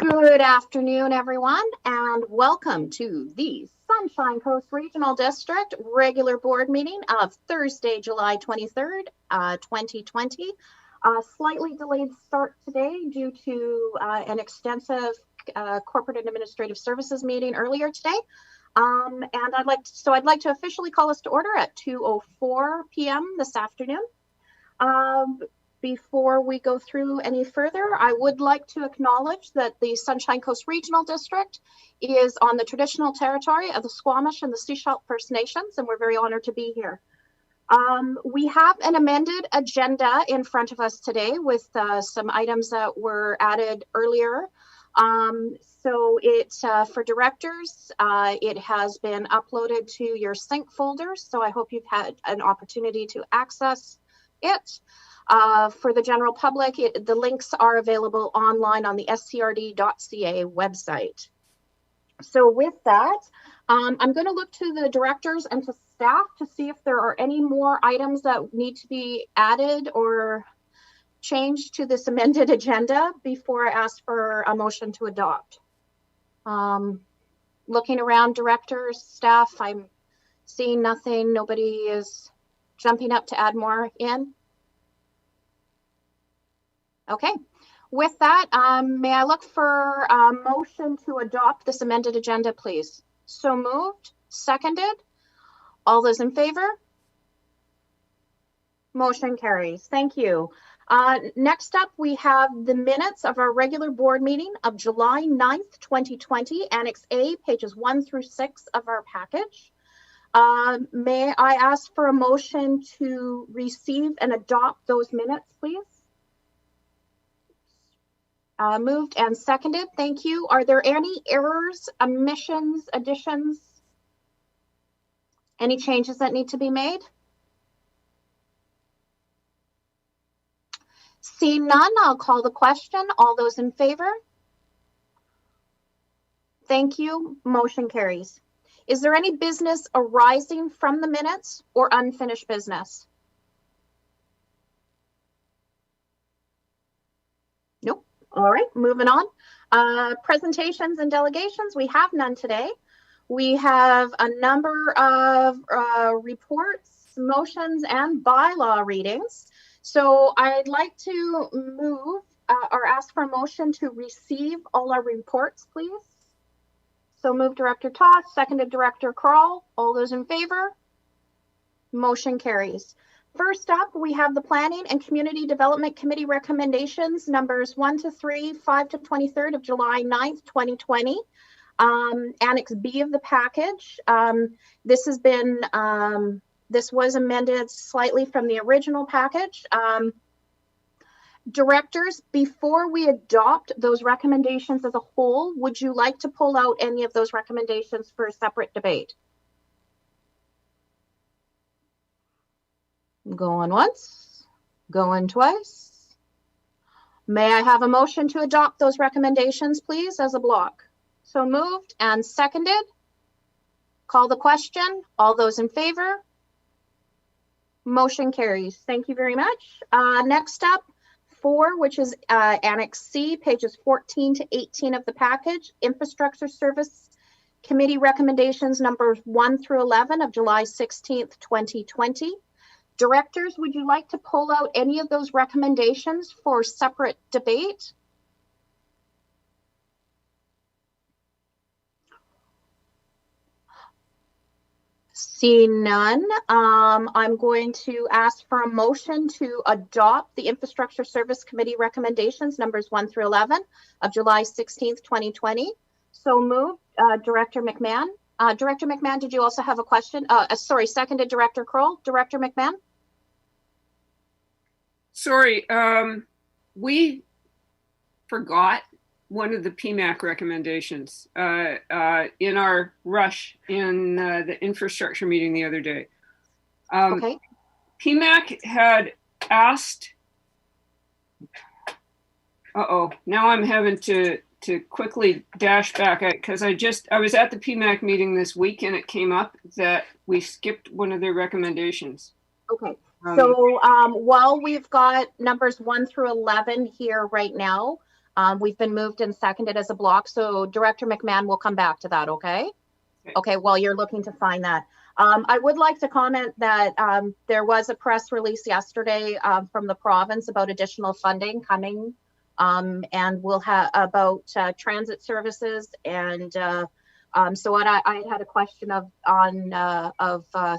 Good afternoon, everyone, and welcome to the Sunshine Coast Regional District regular board meeting of Thursday, July 23rd, 2020. Slightly delayed start today due to an extensive corporate and administrative services meeting earlier today. And I'd like to officially call us to order at 2:04 p.m. this afternoon. Before we go through any further, I would like to acknowledge that the Sunshine Coast Regional District is on the traditional territory of the Squamish and the Seashell First Nations, and we're very honored to be here. We have an amended agenda in front of us today with some items that were added earlier. So for directors, it has been uploaded to your sync folders, so I hope you've had an opportunity to access it. For the general public, the links are available online on the scrd.ca website. So with that, I'm going to look to the directors and to staff to see if there are any more items that need to be added or changed to this amended agenda before I ask for a motion to adopt. Looking around, directors, staff, I'm seeing nothing. Nobody is jumping up to add more in. Okay, with that, may I look for a motion to adopt this amended agenda, please? So moved, seconded. All those in favor? Motion carries. Thank you. Next up, we have the minutes of our regular board meeting of July 9th, 2020, Annex A, pages 1 through 6 of our package. May I ask for a motion to receive and adopt those minutes, please? Moved and seconded. Thank you. Are there any errors, omissions, additions? Any changes that need to be made? Seeing none, I'll call the question. All those in favor? Thank you. Motion carries. Is there any business arising from the minutes or unfinished business? Nope. All right, moving on. Presentations and delegations, we have none today. We have a number of reports, motions, and bylaw readings. So I'd like to move or ask for a motion to receive all our reports, please. So move Director Toss, seconded Director Kroll. All those in favor? Motion carries. First up, we have the Planning and Community Development Committee recommendations, numbers 1 to 3, 5 to 23rd of July 9th, 2020. Annex B of the package. This was amended slightly from the original package. Directors, before we adopt those recommendations as a whole, would you like to pull out any of those recommendations for a separate debate? Going once, going twice. May I have a motion to adopt those recommendations, please, as a block? So moved and seconded. Call the question. All those in favor? Motion carries. Thank you very much. Next up, 4, which is Annex C, pages 14 to 18 of the package, Infrastructure Service Committee recommendations numbers 1 through 11 of July 16th, 2020. Directors, would you like to pull out any of those recommendations for separate debate? Seeing none, I'm going to ask for a motion to adopt the Infrastructure Service Committee recommendations numbers 1 through 11 of July 16th, 2020. So moved, Director McMahon. Director McMahon, did you also have a question? Sorry, seconded Director Kroll. Director McMahon? Sorry, we forgot one of the PMAC recommendations in our rush in the infrastructure meeting the other day. Okay. PMAC had asked, now I'm having to quickly dash back because I was at the PMAC meeting this week and it came up that we skipped one of their recommendations. Okay. So while we've got numbers 1 through 11 here right now, We've been moved and seconded as a block, so Director McMahon will come back to that, okay? Okay, while you're looking to find that. I would like to comment that there was a press release yesterday from the province about additional funding coming, and we'll have about transit services. And so what I had a question of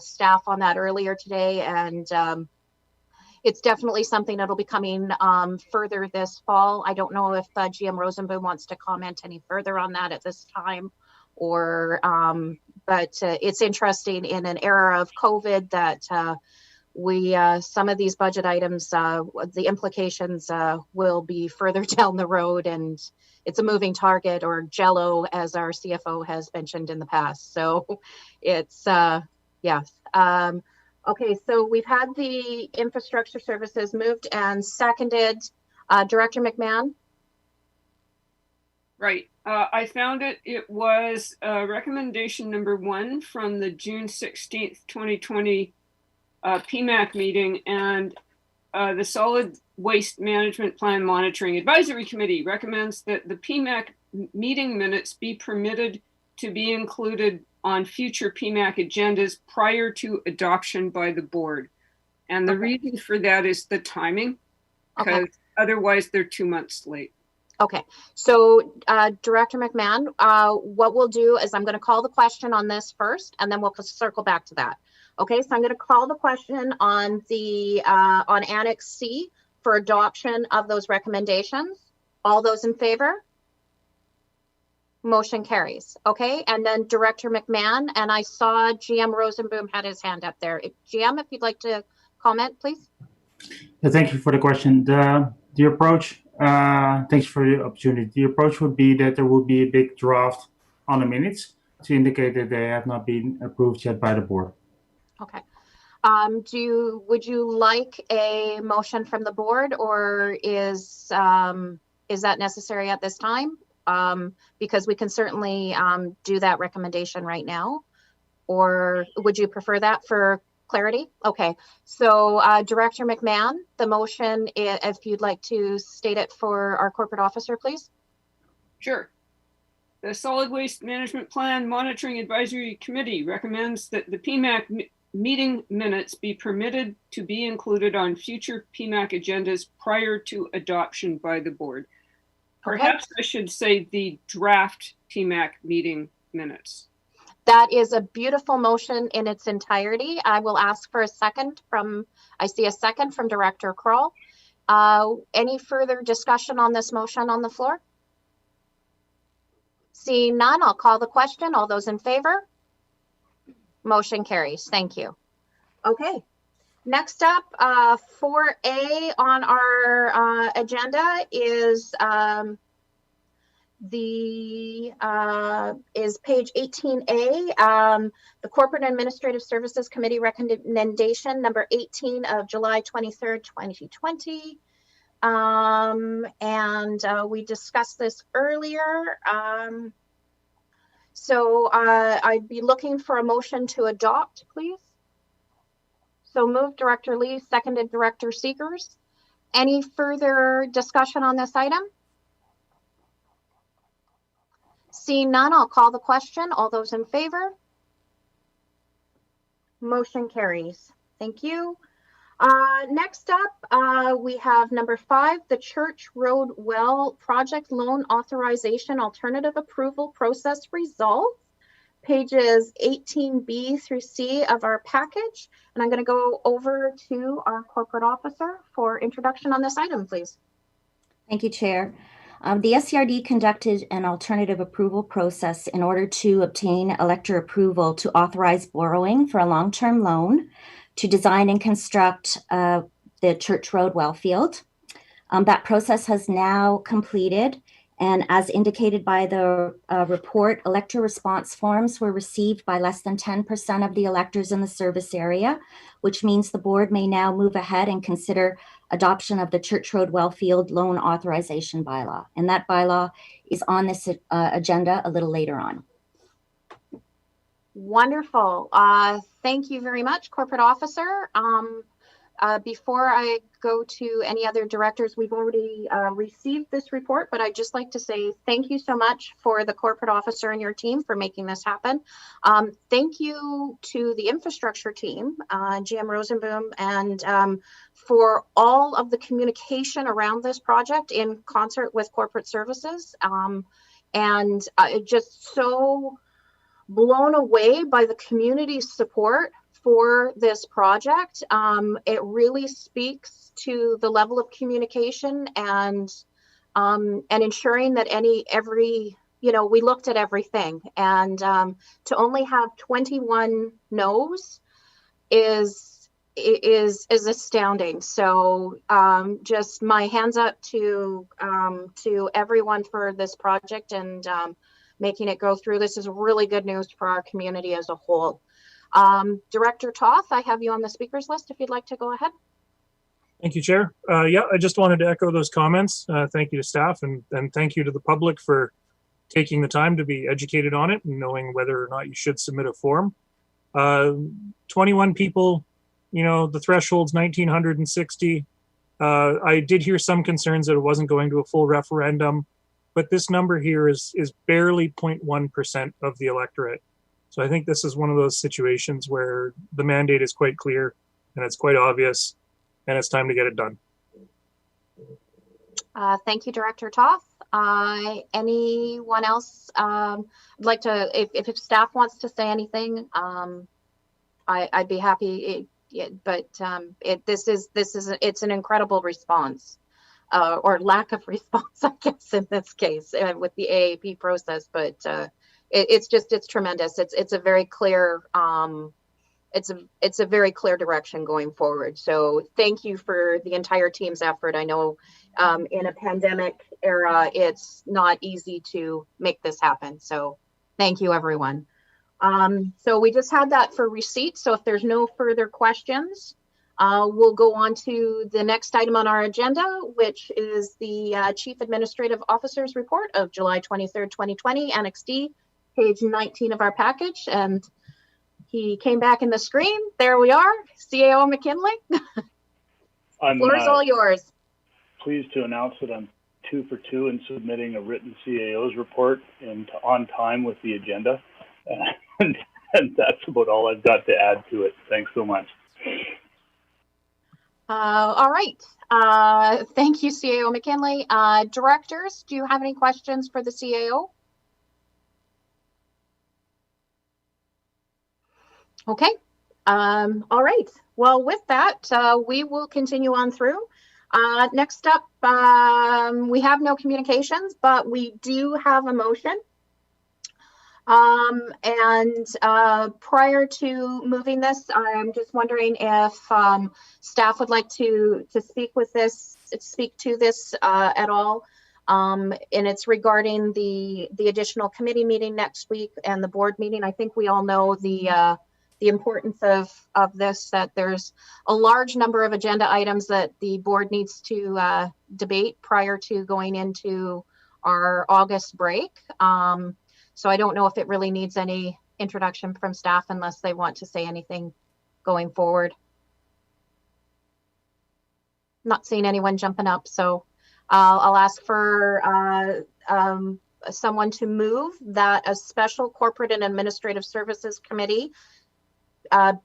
staff on that earlier today, and it's definitely something that'll be coming further this fall. I don't know if GM Rosenboom wants to comment any further on that at this time, or but it's interesting in an era of COVID that some of these budget items, the implications will be further down the road, and it's a moving target, or jello, as our CFO has mentioned in the past. So it's yes. Okay, so we've had the infrastructure services moved and seconded. Director McMahon? Right. I found it. It was recommendation number 1 from the June 16th, 2020 PMAC meeting, and the Solid Waste Management Plan Monitoring Advisory Committee recommends that the PMAC meeting minutes be permitted to be included on future PMAC agendas prior to adoption by the board. And the reason for that is the timing, because otherwise they're 2 months late. Okay, so Director McMahon, what we'll do is I'm going to call the question on this first, and then we'll circle back to that. Okay, so I'm going to call the question on the on Annex C for adoption of those recommendations. All those in favor? Motion carries. Okay, and then Director McMahon, and I saw GM Rosenboom had his hand up there. GM, if you'd like to comment, please. Yeah, thank you for the question. The approach, thanks for the opportunity. The approach would be that there would be a big draft on the minutes to indicate that they have not been approved yet by the board. Okay. Would you like a motion from the board, or is that necessary at this time? Because we can certainly do that recommendation right now, or would you prefer that for clarity? Okay, so Director McMahon, the motion, if you'd like to state it for our corporate officer, please. Sure. The Solid Waste Management Plan Monitoring Advisory Committee recommends that the PMAC meeting minutes be permitted to be included on future PMAC agendas prior to adoption by the board. Perhaps I should say the draft PMAC meeting minutes. That is a beautiful motion in its entirety. I will ask for a second from, I see a second from Director Kroll. Any further discussion on this motion on the floor? Seeing none, I'll call the question. All those in favor? Motion carries. Thank you. Okay. Next up, 4A on our agenda is page 18A, the Corporate Administrative Services Committee recommendation number 18 of July 23rd, 2020. And we discussed this earlier. So I'd be looking for a motion to adopt, please. So moved, Director Lee, seconded Director Seegers. Any further discussion on this item? Seeing none, I'll call the question. All those in favor? Motion carries. Thank you. Next up, we have number 5, the Church Road Well Project Loan Authorization Alternative Approval Process Results, pages 18B through C of our package. And I'm going to go over to our corporate officer for introduction on this item, please. Thank you, Chair. The SCRD conducted an alternative approval process in order to obtain elector approval to authorize borrowing for a long-term loan to design and construct the Church Road well field. That process has now completed, and as indicated by the report, elector response forms were received by less than 10% of the electors in the service area, which means the board may now move ahead and consider adoption of the Church Road Wellfield Loan Authorization Bylaw. And that bylaw is on this agenda a little later on. Wonderful. Thank you very much, Corporate Officer. Before I go to any other directors, we've already received this report, but I'd just like to say thank you so much for the corporate officer and your team for making this happen. Thank you to the infrastructure team, GM Rosenboom, and for all of the communication around this project in concert with corporate services. Just so blown away by the community's support for this project. It really speaks to the level of communication and ensuring that we looked at everything, and to only have 21 no's is astounding. So just my hands up to everyone for this project and making it go through. This is really good news for our community as a whole. Director Toth, I have you on the speakers list if you'd like to go ahead. Thank you, Chair. Yeah, I just wanted to echo those comments. Thank you to staff and thank you to the public for taking the time to be educated on it and knowing whether or not you should submit a form. 21 people, the threshold's 1,960. I did hear some concerns that it wasn't going to a full referendum, but this number here is barely 0.1% of the electorate. So I think this is one of those situations where the mandate is quite clear and it's quite obvious, and it's time to get it done. Thank you, Director Toth. Anyone else? I'd like to, if staff wants to say anything, I'd be happy. It's an incredible response, or lack of response, I guess, in this case with the AAP process. But it's tremendous. It's a very clear. It's a very clear direction going forward. So thank you for the entire team's effort. I know in a pandemic era, it's not easy to make this happen. So thank you, everyone. So we just had that for receipt. So if there's no further questions, we'll go on to the next item on our agenda, which is the Chief Administrative Officer's Report of July 23rd, 2020, Annex D, page 19 of our package. And he came back in the screen. There we are, CAO McKinley. Floor is all yours. Pleased to announce that I'm 2 for 2 in submitting a written CAO's report and on time with the agenda. And that's about all I've got to add to it. Thanks so much. All right. Thank you, CAO McKinley. Directors, do you have any questions for the CAO? Okay. All right. Well, with that, we will continue on through. Next up, we have no communications, but we do have a motion. Prior to moving this, I'm just wondering if staff would like to speak to this at all. And it's regarding the additional committee meeting next week and the board meeting. I think we all know the importance of this, that there's a large number of agenda items that the board needs to debate prior to going into our August break. So I don't know if it really needs any introduction from staff unless they want to say anything going forward. Not seeing anyone jumping up, so I'll ask for someone to move that a special corporate and administrative services committee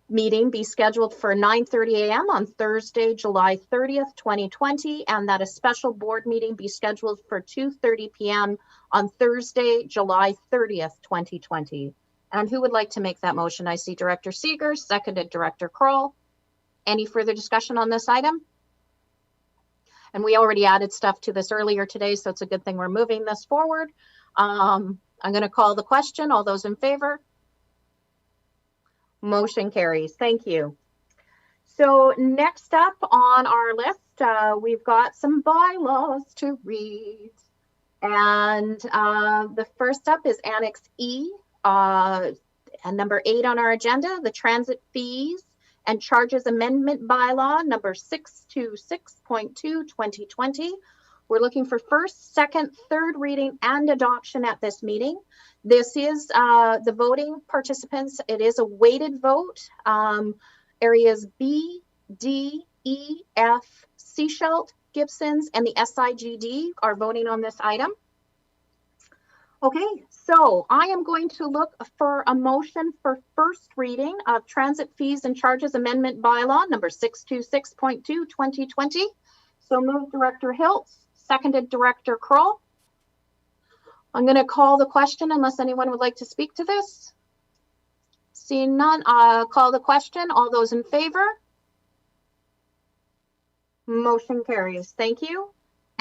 meeting be scheduled for 9:30 a.m. on Thursday, July 30th, 2020, and that a special board meeting be scheduled for 2:30 p.m. on Thursday, July 30th, 2020. And who would like to make that motion? I see Director Seeger, seconded Director Kroll. Any further discussion on this item? And we already added stuff to this earlier today, so it's a good thing we're moving this forward. I'm going to call the question. All those in favor? Motion carries. Thank you. So next up on our list, we've got some bylaws to read. And the first up is Annex E, and number 8 on our agenda, the Transit Fees and Charges Amendment Bylaw, number 626.2, 2020. We're looking for first, second, third reading and adoption at this meeting. This is the voting participants. It is a weighted vote. Areas B, D, E, F, Seashell, Gibsons, and the SIGD are voting on this item. Okay, so I am going to look for a motion for first reading of Transit Fees and Charges Amendment Bylaw number 626.2, 2020. So moved Director Hiltz, seconded Director Kroll. I'm going to call the question unless anyone would like to speak to this. Seeing none, I'll call the question. All those in favor? Motion carries. Thank you.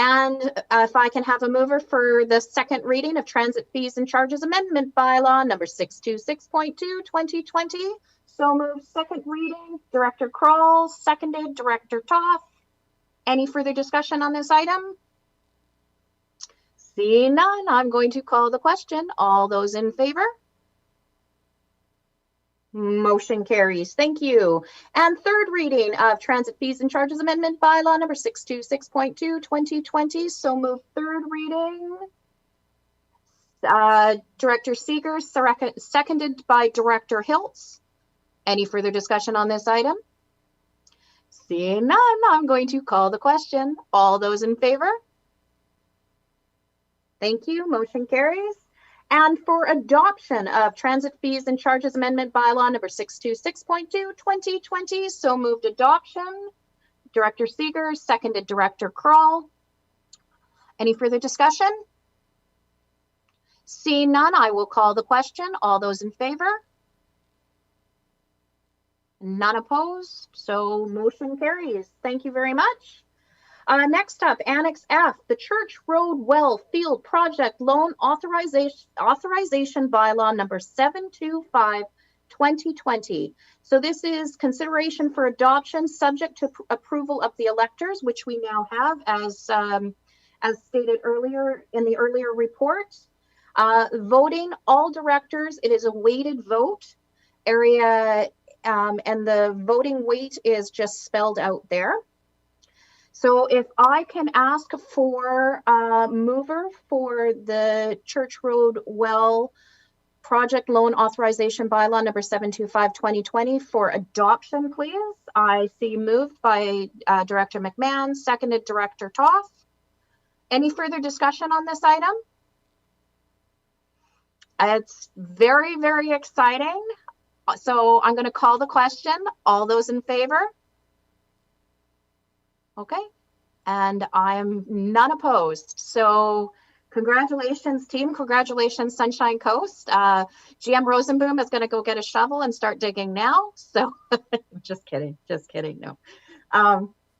And if I can have a mover for the second reading of Transit Fees and Charges Amendment Bylaw number 626.2, 2020. So moved, second reading, Director Kroll, seconded Director Toth. Any further discussion on this item? Seeing none, I'm going to call the question. All those in favor? Motion carries. Thank you. And third reading of Transit Fees and Charges Amendment Bylaw number 626.2, 2020. So move third reading. Director Seeger, seconded by Director Hiltz. Any further discussion on this item? Seeing none, I'm going to call the question. All those in favor? Thank you. Motion carries. And for adoption of Transit Fees and Charges Amendment Bylaw number 626.2, 2020. So moved adoption. Director Seeger, seconded Director Kroll. Any further discussion? Seeing none, I will call the question. All those in favor? None opposed. So motion carries. Thank you very much. Next up, Annex F, the Church Road Well Field Project Loan Authorization Bylaw number 725, 2020. So this is consideration for adoption subject to approval of the electors, which we now have as stated earlier in the earlier report. Voting, all directors, it is a weighted vote area, and the voting weight is just spelled out there. So if I can ask for a mover for the Church Road Well Project Loan Authorization Bylaw number 725, 2020 for adoption, please. I see moved by Director McMahon, seconded Director Toth. Any further discussion on this item? It's very, very exciting. So I'm going to call the question. All those in favor? Okay, and I'm none opposed. So congratulations, team. Congratulations, Sunshine Coast. GM Rosenboom is going to go get a shovel and start digging now. So just kidding, no.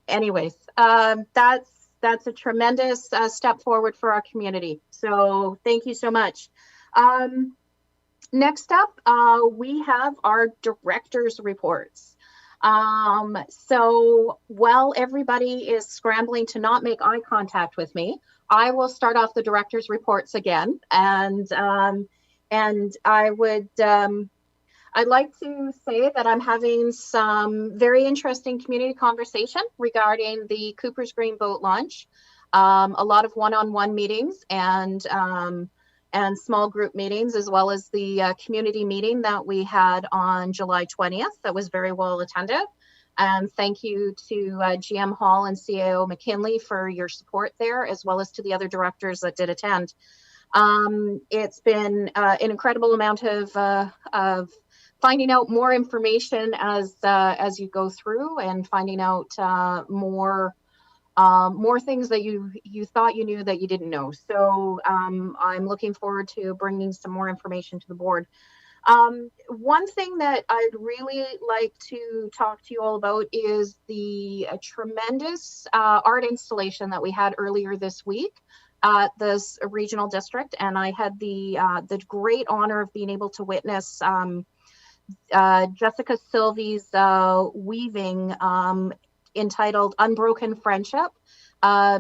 Anyways, that's a tremendous step forward for our community. So thank you so much. Next up, we have our directors' reports. So while everybody is scrambling to not make eye contact with me, I will start off the director's reports again. And I would, I'd like to say that I'm having some very interesting community conversation regarding the Cooper's Green boat launch. A lot of one-on-one meetings and small group meetings, as well as the community meeting that we had on July 20th that was very well attended. And thank you to GM Hall and CAO McKinley for your support there, as well as to the other directors that did attend. It's been an incredible amount of finding out more information as you go through and finding out more things that you thought you knew that you didn't know. So I'm looking forward to bringing some more information to the board. One thing that I'd really like to talk to you all about is the tremendous art installation that we had earlier this week at this regional district. And I had the great honor of being able to witness Jessica Sylvie's weaving entitled Unbroken Friendship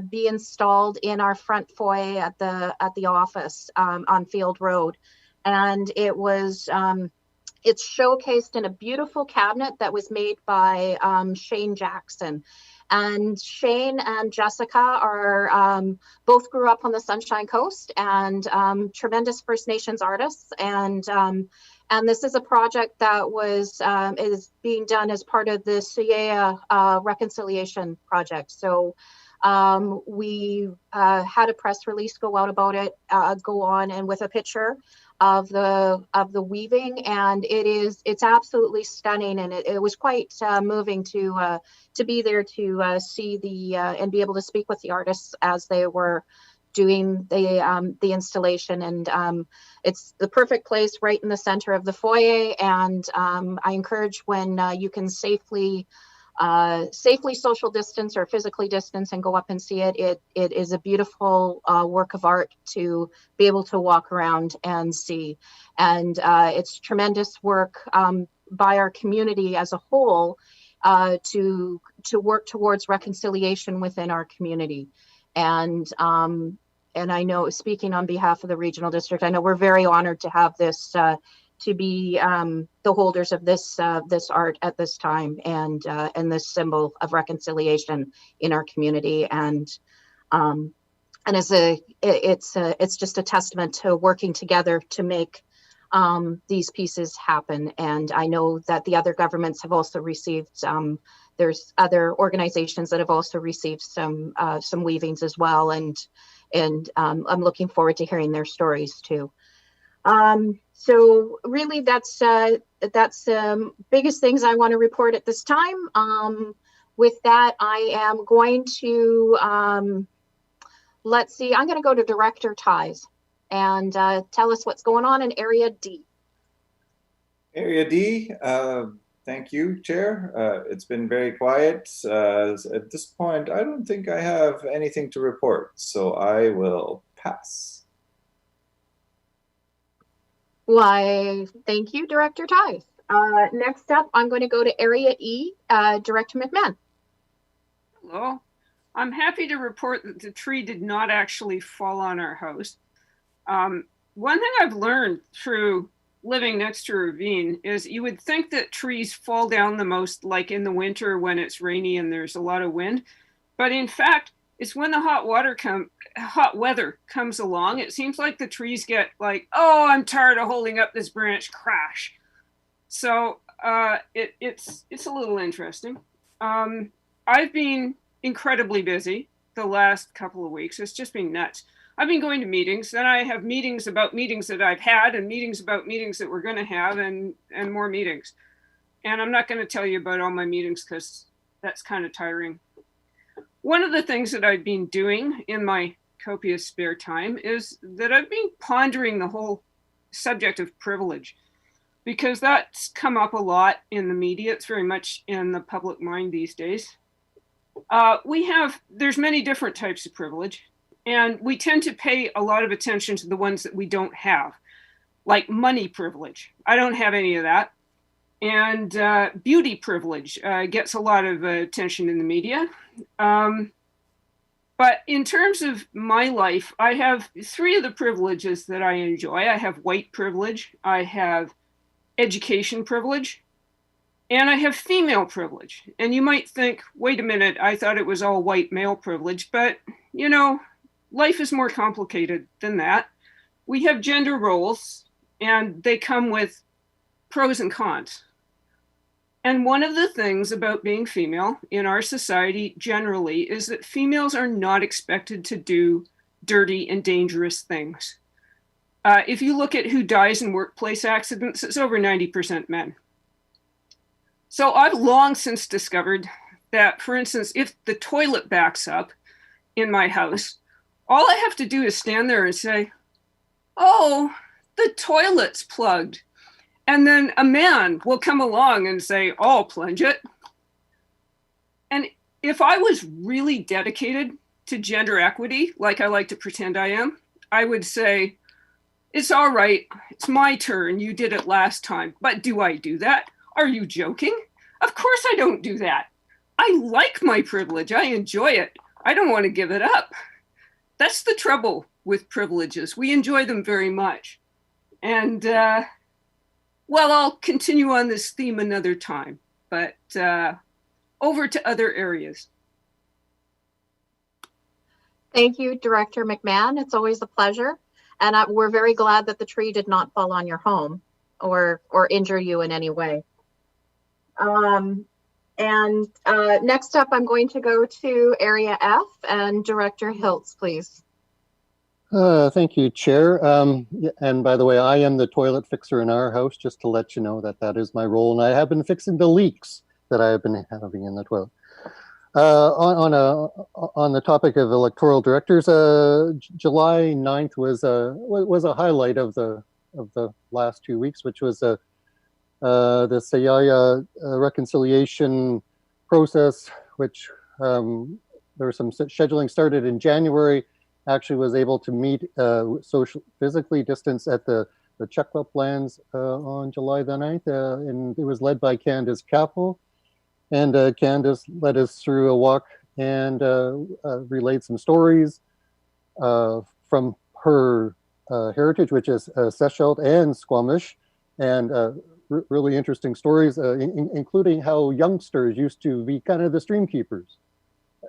be installed in our front foyer at the office on Field Road. And it was it's showcased in a beautiful cabinet that was made by Shane Jackson. And Shane and Jessica are both grew up on the Sunshine Coast and tremendous First Nations artists. And And this is a project that is being done as part of the CIEA reconciliation project. So we had a press release go out about it, go on and with a picture of the weaving, and it's absolutely stunning, and it was quite moving to be there to see and be able to speak with the artists as they were doing the installation. And it's the perfect place right in the center of the foyer, and I encourage when you can safely social distance or physically distance and go up and see it. It is a beautiful work of art to be able to walk around and see. And it's tremendous work by our community as a whole to work towards reconciliation within our community. And I know, speaking on behalf of the regional district, I know we're very honored to have this to be the holders of this art at this time, and this symbol of reconciliation in our community. And it's just a testament to working together to make these pieces happen. And I know that the other governments have also received there's other organizations that have also received some weavings as well, and I'm looking forward to hearing their stories too. So really that's biggest things I want to report at this time. With that, I am going to, let's see, I'm going to go to Director Ties and tell us what's going on in Area D. Area D, thank you, Chair. It's been very quiet. At this point, I don't think I have anything to report, so I will pass. Why, thank you, Director Ties. Next up, I'm going to go to Area E, Director McMahon. Hello. I'm happy to report that the tree did not actually fall on our house. One thing I've learned through living next to a ravine is you would think that trees fall down the most like in the winter when it's rainy and there's a lot of wind. But in fact, it's when the hot weather comes along, it seems like the trees get like, oh, I'm tired of holding up this branch, crash. So it's a little interesting. I've been incredibly busy the last couple of weeks. It's just been nuts. I've been going to meetings, then I have meetings about meetings that I've had, and meetings about meetings that we're going to have, and more meetings. And I'm not going to tell you about all my meetings because that's kind of tiring. One of the things that I've been doing in my copious spare time is that I've been pondering the whole subject of privilege, because that's come up a lot in the media. It's very much in the public mind these days. There's many different types of privilege, and we tend to pay a lot of attention to the ones that we don't have, like money privilege. I don't have any of that. And beauty privilege gets a lot of attention in the media. But in terms of my life, I have three of the privileges that I enjoy. I have white privilege, I have education privilege, and I have female privilege. And you might think, wait a minute, I thought it was all white male privilege, but you know, life is more complicated than that. We have gender roles, and they come with pros and cons. And one of the things about being female in our society generally is that females are not expected to do dirty and dangerous things. If you look at who dies in workplace accidents, it's over 90% men. So I've long since discovered that, for instance, if the toilet backs up in my house, all I have to do is stand there and say, oh, the toilet's plugged. And then a man will come along and say, oh, I'll plunge it. And if I was really dedicated to gender equity, like I like to pretend I am, I would say, it's all right, it's my turn, you did it last time. But do I do that? Are you joking? Of course I don't do that. I like my privilege, I enjoy it. I don't want to give it up. That's the trouble with privileges. We enjoy them very much. And well, I'll continue on this theme another time, but over to other areas. Thank you, Director McMahon. It's always a pleasure. And we're very glad that the tree did not fall on your home. or injure you in any way. Next up, I'm going to go to Area F and Director Hiltz, please. Thank you, Chair. And by the way, I am the toilet fixer in our house, just to let you know that that is my role. And I have been fixing the leaks that I have been having in the toilet. On the topic of electoral directors, July 9th was a highlight of the last 2 weeks, which was the Sayaya reconciliation process, which there was some scheduling started in January. Actually was able to meet physically distance at the Chucklup lands on July the 9th, and it was led by Candace Capel. And Candace led us through a walk and relayed some stories from her heritage, which is Seashell and Squamish, and really interesting stories, including how youngsters used to be kind of the stream keepers,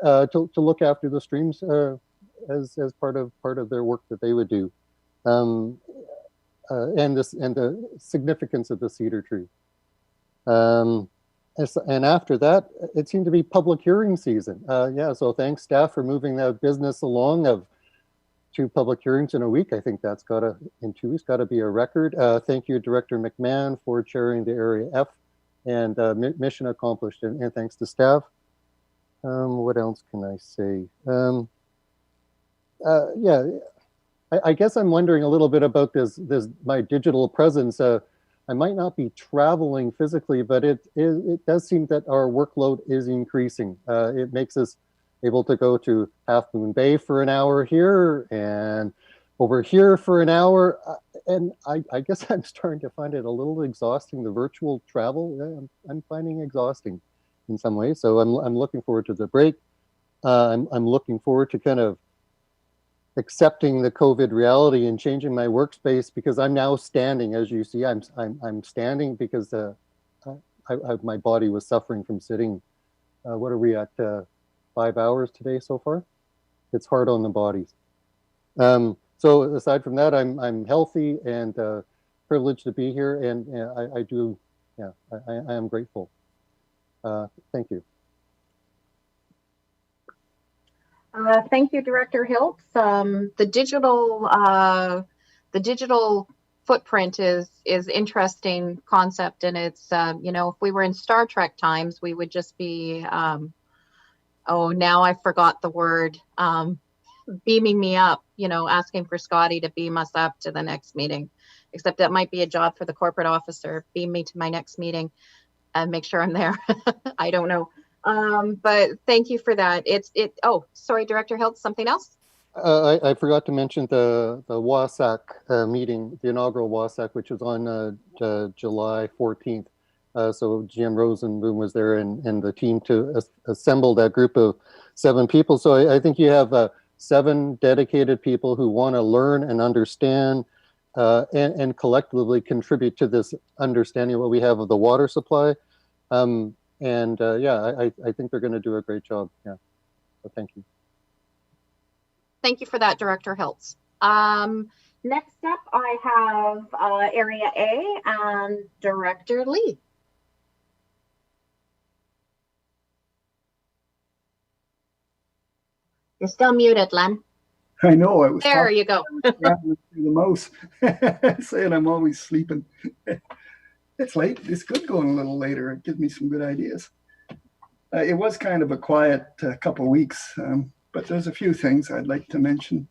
to look after the streams as part of their work that they would do, and the significance of the cedar tree. And after that, it seemed to be public hearing season. So thanks, staff, for moving that business along of 2 public hearings in a week. I think that's in 2 weeks, got to be a record. Thank you, Director McMahon, for chairing the Area F, and mission accomplished, and thanks to staff. What else can I say? I guess I'm wondering a little bit about this my digital presence. I might not be traveling physically, but it does seem that our workload is increasing. It makes us able to go to Half Moon Bay for an hour here and over here for an hour. And I guess I'm starting to find it a little exhausting, the virtual travel. I'm finding exhausting in some ways. So I'm looking forward to the break. I'm looking forward to kind of accepting the COVID reality and changing my workspace, because I'm now standing. As you see, I'm standing because my body was suffering from sitting. What are we at? 5 hours today so far? It's hard on the bodies. So aside from that, I'm healthy and privileged to be here, and I am grateful. Thank you. Thank you, Director Hiltz. The digital footprint is interesting concept, and it's if we were in Star Trek times, we would just be now I forgot the word, beaming me up, asking for Scotty to beam us up to the next meeting. Except that might be a job for the corporate officer. Beam me to my next meeting and make sure I'm there. I don't know. But thank you for that. Oh, sorry, Director Hiltz, something else? I forgot to mention the WASAC meeting, the inaugural WASAC, which was on July 14th. So GM Rosenboom was there, and the team to assemble that group of 7 people. So I think you have 7 dedicated people who want to learn and understand and collectively contribute to this understanding of what we have of the water supply. I think they're going to do a great job. Yeah, so thank you. Thank you for that, Director Hiltz. Next up, I have Area A and Director Lee. You're still muted, Len. I know. I was there. You go. Through the mouse, saying I'm always sleeping. It's late. It's good going a little later. It gives me some good ideas. It was kind of a quiet couple of weeks, but there's a few things I'd like to mention.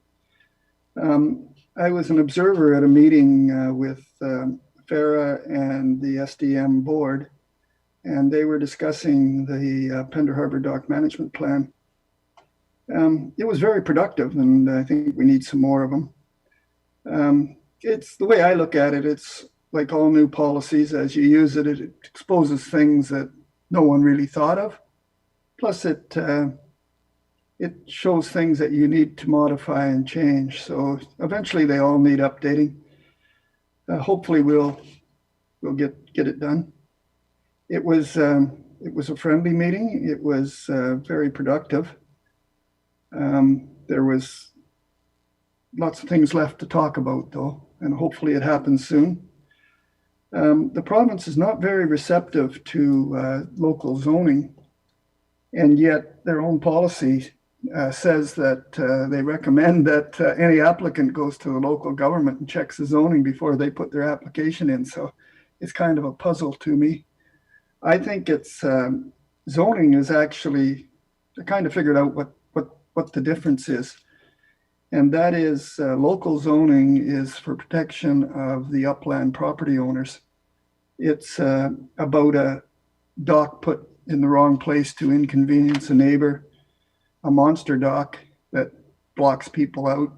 I was an observer at a meeting with FARA and the SDM board, and they were discussing the Pender Harbor Dock Management Plan. It was very productive, and I think we need some more of them. It's the way I look at it. It's like all new policies. As you use it, it exposes things that no one really thought of. Plus, it shows things that you need to modify and change. So eventually, they all need updating. Hopefully, we'll get it done. It was a friendly meeting. It was very productive. There was lots of things left to talk about, though, and hopefully it happens soon. The province is not very receptive to local zoning, and yet their own policy says that they recommend that any applicant goes to the local government and checks the zoning before they put their application in. So it's kind of a puzzle to me. I think it's zoning is actually, I kind of figured out what the difference is. And that is local zoning is for protection of the upland property owners. It's about a dock put in the wrong place to inconvenience a neighbor, a monster dock that blocks people out,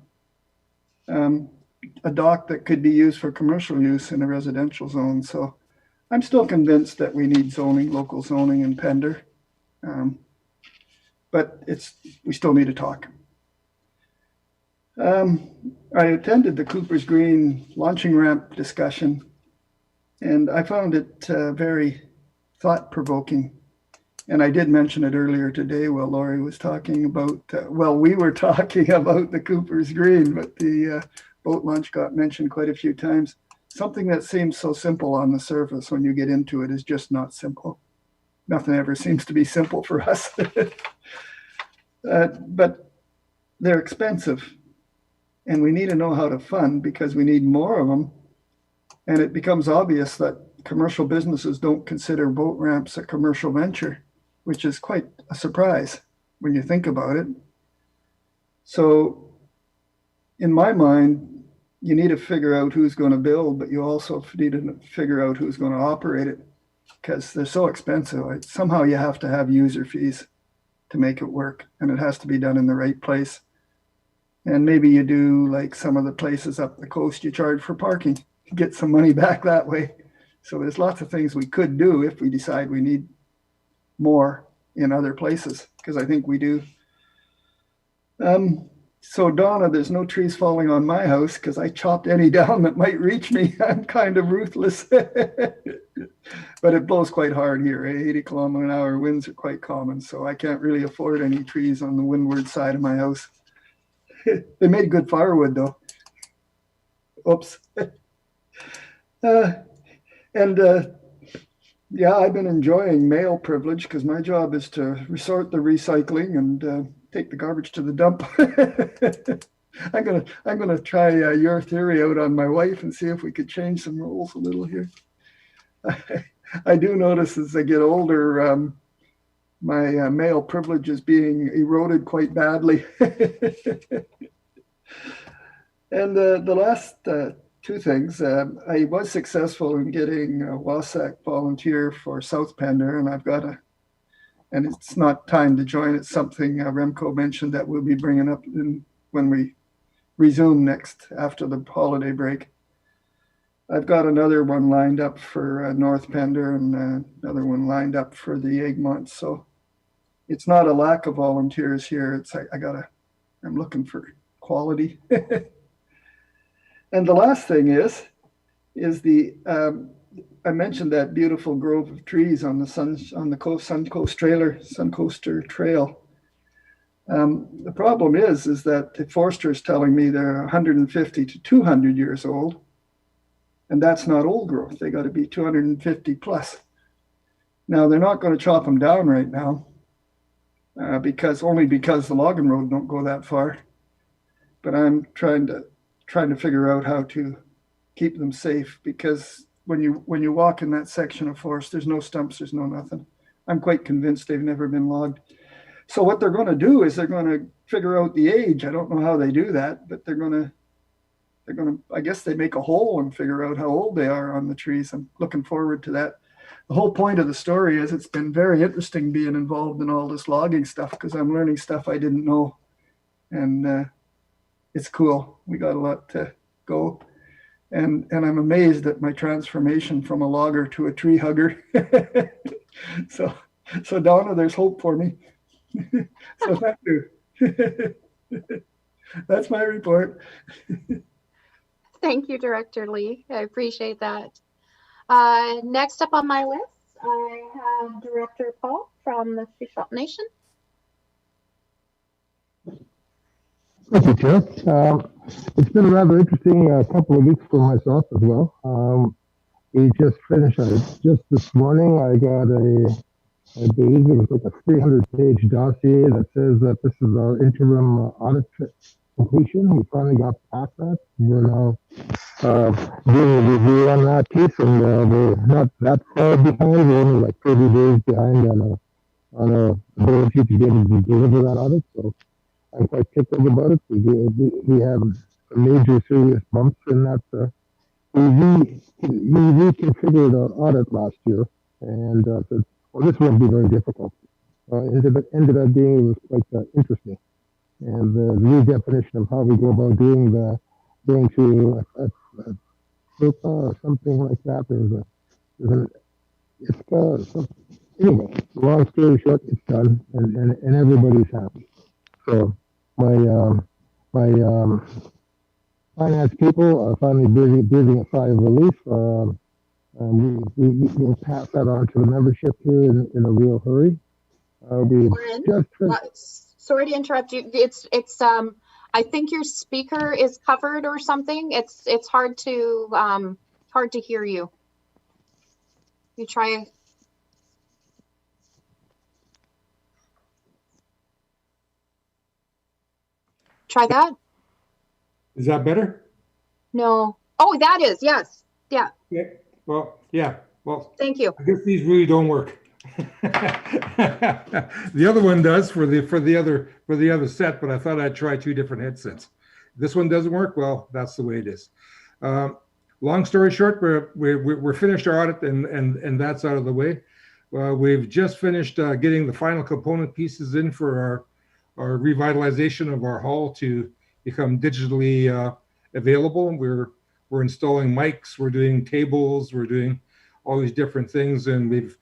a dock that could be used for commercial use in a residential zone. So I'm still convinced that we need zoning, local zoning in Pender, but we still need to talk. I attended the Cooper's Green launching ramp discussion, and I found it very thought-provoking. And I did mention it earlier today while Laurie was talking about, we were talking about the Cooper's Green, but the boat launch got mentioned quite a few times. Something that seems so simple on the surface when you get into it is just not simple. Nothing ever seems to be simple for us. But they're expensive, and we need to know how to fund because we need more of them. And it becomes obvious that commercial businesses don't consider boat ramps a commercial venture, which is quite a surprise when you think about it. So in my mind, you need to figure out who's going to build, but you also need to figure out who's going to operate it because they're so expensive. Somehow you have to have user fees to make it work, and it has to be done in the right place. And maybe you do like some of the places up the coast, you charge for parking, get some money back that way. So there's lots of things we could do if we decide we need more in other places, because I think we do. So Donna, there's no trees falling on my house because I chopped any down that might reach me. I'm kind of ruthless. But it blows quite hard here. 80-kilometer-an-hour winds are quite common, so I can't really afford any trees on the windward side of my house. They made good firewood though. Oops. Yeah, I've been enjoying mail privilege because my job is to sort the recycling and take the garbage to the dump. I'm gonna try your theory out on my wife and see if we could change some rules a little here. I do notice as I get older, my male privilege is being eroded quite badly. And the last two things, I was successful in getting a WASAC volunteer for South Pender, and I've got and it's not time to join. It's something Remco mentioned that we'll be bringing up when we resume next after the holiday break. I've got another one lined up for North Pender and another one lined up for the Egmont. So it's not a lack of volunteers here. It's I'm looking for quality. And the last thing is the I mentioned that beautiful grove of trees on the Suncoaster Trail. The problem is that the forester is telling me they're 150 to 200 years old, and that's not old growth. They got to be 250 plus. Now they're not going to chop them down right now because the logging road don't go that far. But I'm trying to figure out how to keep them safe because when you walk in that section of forest, there's no stumps, there's no nothing. I'm quite convinced they've never been logged. So what they're going to do is they're going to figure out the age. I don't know how they do that, but they're going to, I guess they make a hole and figure out how old they are on the trees. I'm looking forward to that. The whole point of the story is it's been very interesting being involved in all this logging stuff because I'm learning stuff I didn't know. And it's cool. We got a lot to go. And I'm amazed at my transformation from a logger to a tree hugger. So Donna, there's hope for me. So thank you. That's my report. Thank you, Director Lee. I appreciate that. Next up on my list, I have Director Paul from the Seashell Nation. Thank you, Chair. It's been a rather interesting couple of weeks for myself as well. We just finished it. Just this morning, I got I believe it was like a 300-page dossier that says that this is our interim audit completion. We finally got past that. We're now doing a review on that piece, and we're not that far behind. We're only like 30 days behind on a ability to be able to deliver that audit. So I'm quite tickled about it. We have some major serious bumps in that. We reconfigured our audit last year, and said, well, this won't be very difficult. It ended up being, it was quite interesting. And the redefinition of how we go about going to a FERPA or something like that. Anyway, long story short, it's done, and everybody's happy. So my finance people are finally breathing a sigh of relief. We'll pass that on to the membership here in a real hurry. Sorry to interrupt you. It's I think your speaker is covered or something. It's hard to hear you. You try. Try that. Is that better? No. Oh, that is. Yes. Yeah. Yeah. Well, yeah. Well, thank you. I guess these really don't work. The other one does for the other set, but I thought I'd try two different headsets. This one doesn't work. Well, that's the way it is. Long story short, we're finished our audit, and that's out of the way. We've just finished getting the final component pieces in for our revitalization of our hall to become digitally available. We're installing mics, we're doing tables, we're doing all these different things, and we've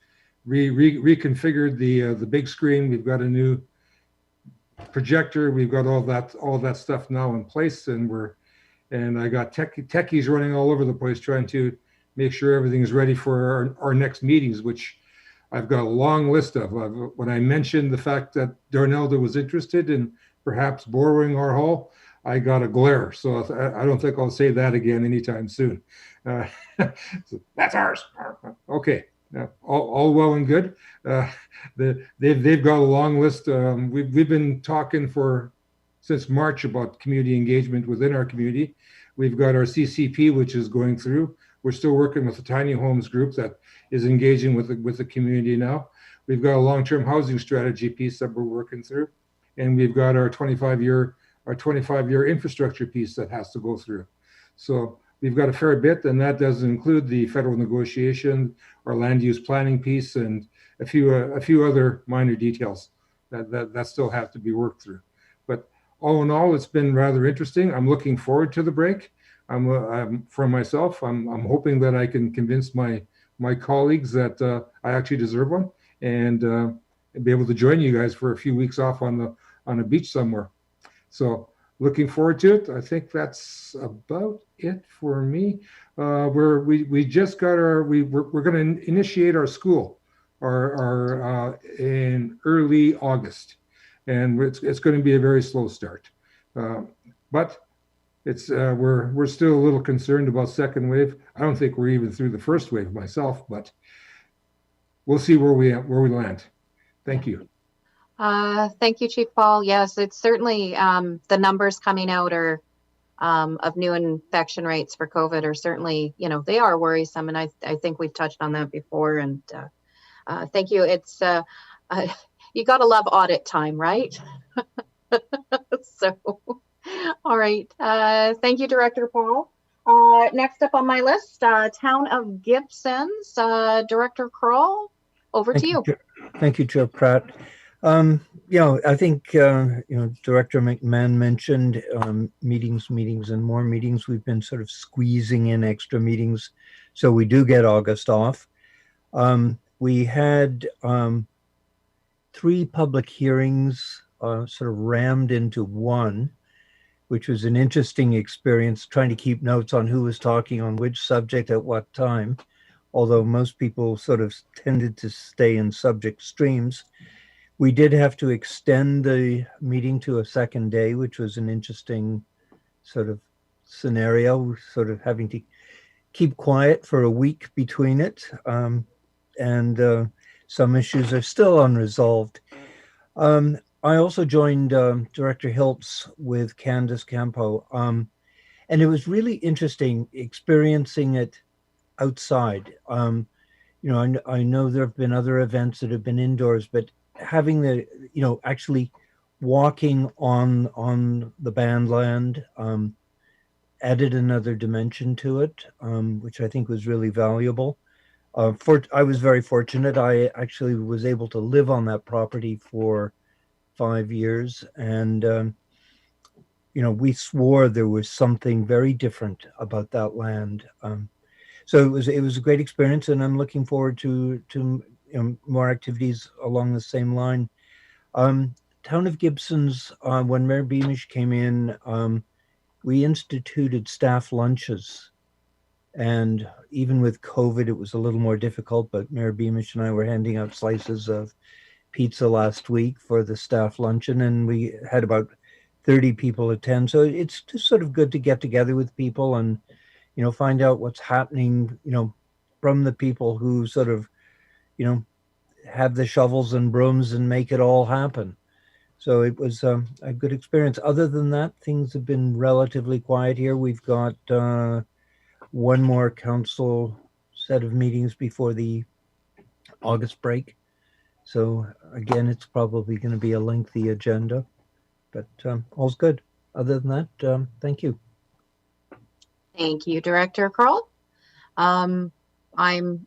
reconfigured the big screen. We've got a new projector. We've got all that stuff now in place, and I got techies running all over the place trying to make sure everything is ready for our next meetings, which I've got a long list of. When I mentioned the fact that Darnelda was interested in perhaps borrowing our hall, I got a glare. So I don't think I'll say that again anytime soon. So that's ours. Okay. All well and good. They've got a long list. We've been talking since March about community engagement within our community. We've got our CCP, which is going through. We're still working with the tiny homes group that is engaging with the community now. We've got a long-term housing strategy piece that we're working through, and we've got our 25-year infrastructure piece that has to go through. So we've got a fair bit, and that does include the federal negotiation, our land use planning piece, and a few other minor details that still have to be worked through. But all in all, it's been rather interesting. I'm looking forward to the break. For myself, I'm hoping that I can convince my colleagues that I actually deserve one, and be able to join you guys for a few weeks off on a beach somewhere. So looking forward to it. I think that's about it for me. We just got we're going to initiate our school in early August, and it's going to be a very slow start, but it's we're still a little concerned about second wave. I don't think we're even through the first wave myself, but we'll see where we land. Thank you. Thank you, Chief Paul. Yes, it's certainly the numbers coming out are of new infection rates for COVID are certainly, they are worrisome, and I think we've touched on that before. And thank you. It's you got to love audit time, right? So, all right. Thank you, Director Paul. Next up on my list, Town of Gibson's Director Kroll. Over to you. Thank you, Chair Pratt. I think, Director McMahon mentioned meetings and more meetings. We've been sort of squeezing in extra meetings, so we do get August off. We had 3 public hearings sort of rammed into one, which was an interesting experience, trying to keep notes on who was talking on which subject at what time, although most people sort of tended to stay in subject streams. We did have to extend the meeting to a second day, which was an interesting sort of scenario, sort of having to keep quiet for a week between it, and some issues are still unresolved. I also joined Director Hiltz with Candace Campo, and it was really interesting experiencing it outside. I know there have been other events that have been indoors, but having actually walking on the band land added another dimension to it, which I think was really valuable. I was very fortunate. I actually was able to live on that property for 5 years, and we swore there was something very different about that land. So it was a great experience, and I'm looking forward to more activities along the same line. Town of Gibson's, when Mayor Beamish came in, we instituted staff lunches, and even with COVID, it was a little more difficult. But Mayor Beamish and I were handing out slices of pizza last week for the staff luncheon, and we had about 30 people attend. So it's just sort of good to get together with people and find out what's happening, from the people who sort of, have the shovels and brooms and make it all happen. So it was a good experience. Other than that, things have been relatively quiet here. We've got one more council set of meetings before the August break. So again, it's probably going to be a lengthy agenda, but all's good. Other than that, thank you. Thank you, Director Kroll. I'm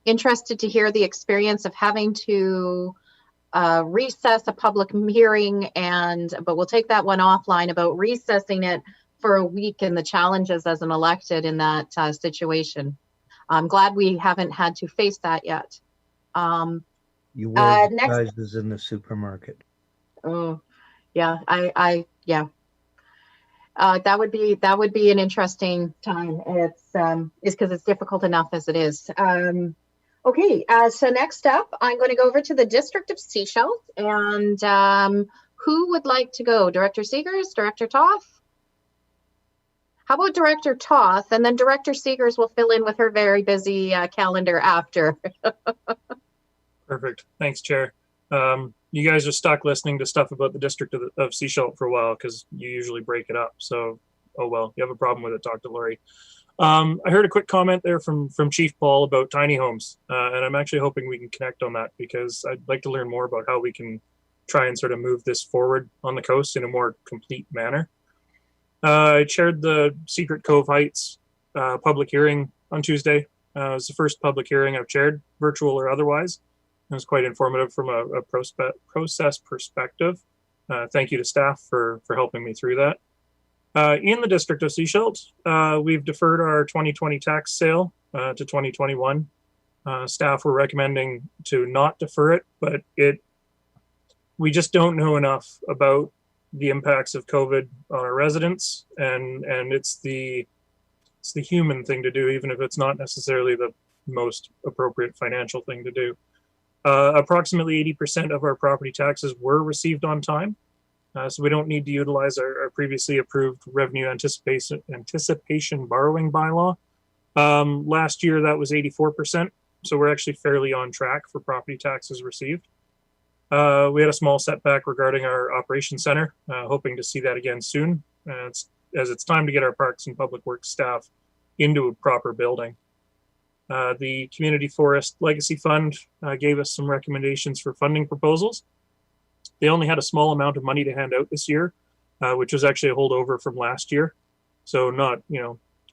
interested to hear the experience of having to recess a public hearing, but we'll take that one offline about recessing it for a week and the challenges as an elected in that situation. I'm glad we haven't had to face that yet. You wear disguises in the supermarket. Oh, yeah, yeah. That would be an interesting time. It's because it's difficult enough as it is. Okay, so next up, I'm going to go over to the District of Seashell, and who would like to go? Director Seegers, Director Toth? How about Director Toth, and then Director Seegers will fill in with her very busy calendar after. Perfect. Thanks, Chair. You guys are stuck listening to stuff about the District of Seashell for a while because you usually break it up. So, oh well, you have a problem with it, talk to Lori. I heard a quick comment there from Chief Paul about tiny homes, and I'm actually hoping we can connect on that because I'd like to learn more about how we can try and sort of move this forward on the coast in a more complete manner. I chaired the Secret Cove Heights public hearing on Tuesday. It was the first public hearing I've chaired, virtual or otherwise. It was quite informative from a process perspective. Thank you to staff for helping me through that. In the District of Seashell, we've deferred our 2020 tax sale to 2021. Staff were recommending to not defer it, but we just don't know enough about the impacts of COVID on our residents, and it's the human thing to do, even if it's not necessarily the most appropriate financial thing to do. Approximately 80% of our property taxes were received on time, so we don't need to utilize our previously approved revenue anticipation borrowing bylaw. Last year, that was 84%, so we're actually fairly on track for property taxes received. We had a small setback regarding our operations center, hoping to see that again soon, as it's time to get our parks and public works staff into a proper building. The Community Forest Legacy Fund gave us some recommendations for funding proposals. They only had a small amount of money to hand out this year, which was actually a holdover from last year. So not,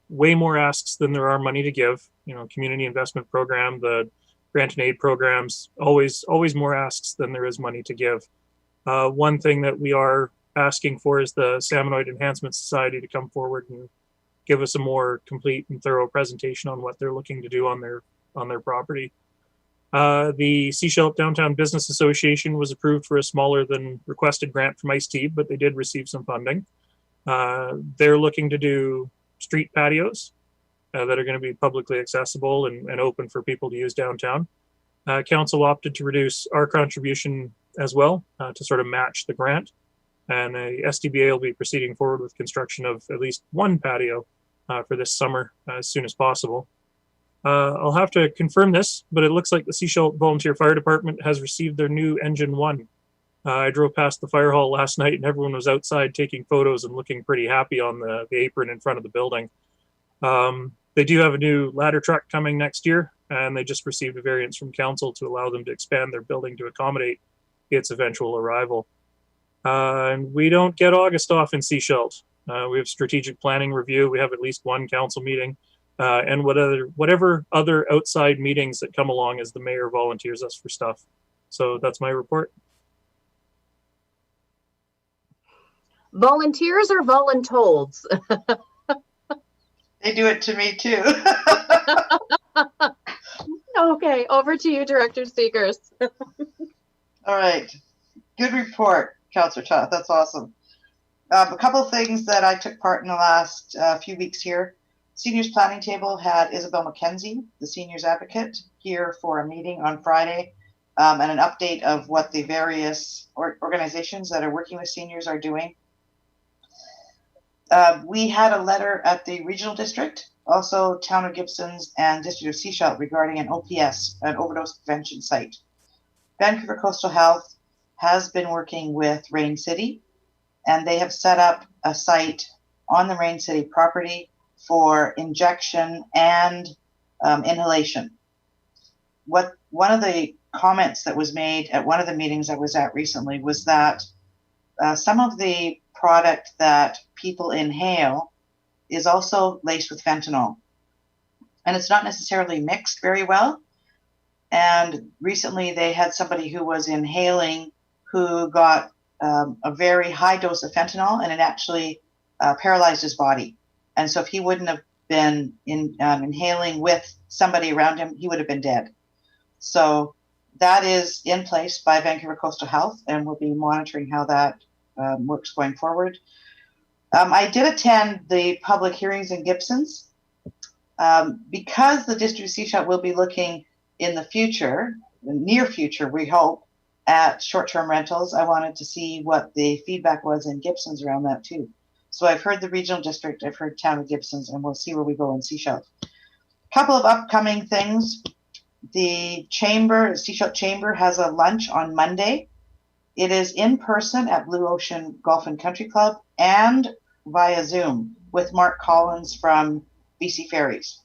way more asks than there are money to give. Community investment program, the grant and aid programs, always more asks than there is money to give. One thing that we are asking for is the Salmonoid Enhancement Society to come forward and give us a more complete and thorough presentation on what they're looking to do on their property. The Seashell Downtown Business Association was approved for a smaller than requested grant from Ice-T, but they did receive some funding. They're looking to do street patios that are going to be publicly accessible and open for people to use downtown. Council opted to reduce our contribution as well to sort of match the grant. And SDBA will be proceeding forward with construction of at least one patio for this summer as soon as possible. I'll have to confirm this, but it looks like the Seashell Volunteer Fire Department has received their new Engine 1. I drove past the fire hall last night and everyone was outside taking photos and looking pretty happy on the apron in front of the building. They do have a new ladder truck coming next year, and they just received a variance from council to allow them to expand their building to accommodate its eventual arrival. And we don't get August off in Seashell. We have strategic planning review. We have at least one council meeting, and whatever other outside meetings that come along as the mayor volunteers us for stuff. So that's my report. Volunteers or voluntolds? They do it to me too. Okay, over to you, Director Seegers. All right. Good report, Councillor Toth. That's awesome. A couple of things that I took part in the last few weeks here. Seniors Planning Table had Isabel McKenzie, the seniors advocate, here for a meeting on Friday, and an update of what the various organizations that are working with seniors are doing. We had a letter at the regional district, also Town of Gibson's and District of Seashell regarding an OPS, an overdose prevention site. Vancouver Coastal Health has been working with Rain City, and they have set up a site on the Rain City property for injection and inhalation. One of the comments that was made at one of the meetings I was at recently was that some of the product that people inhale is also laced with fentanyl, and it's not necessarily mixed very well. And recently they had somebody who was inhaling who got a very high dose of fentanyl, and it actually paralyzed his body. And so if he wouldn't have been inhaling with somebody around him, he would have been dead. So that is in place by Vancouver Coastal Health, and we'll be monitoring how that works going forward. I did attend the public hearings in Gibson's. Because the District of Seashell will be looking in the future, the near future, we hope, at short-term rentals, I wanted to see what the feedback was in Gibson's around that too. So I've heard the regional district, I've heard Town of Gibson's, and we'll see where we go in Seashell. Couple of upcoming things. The Chamber, Seashell Chamber, has a lunch on Monday. It is in person at Blue Ocean Golf and Country Club and via Zoom with Mark Collins from BC Ferries.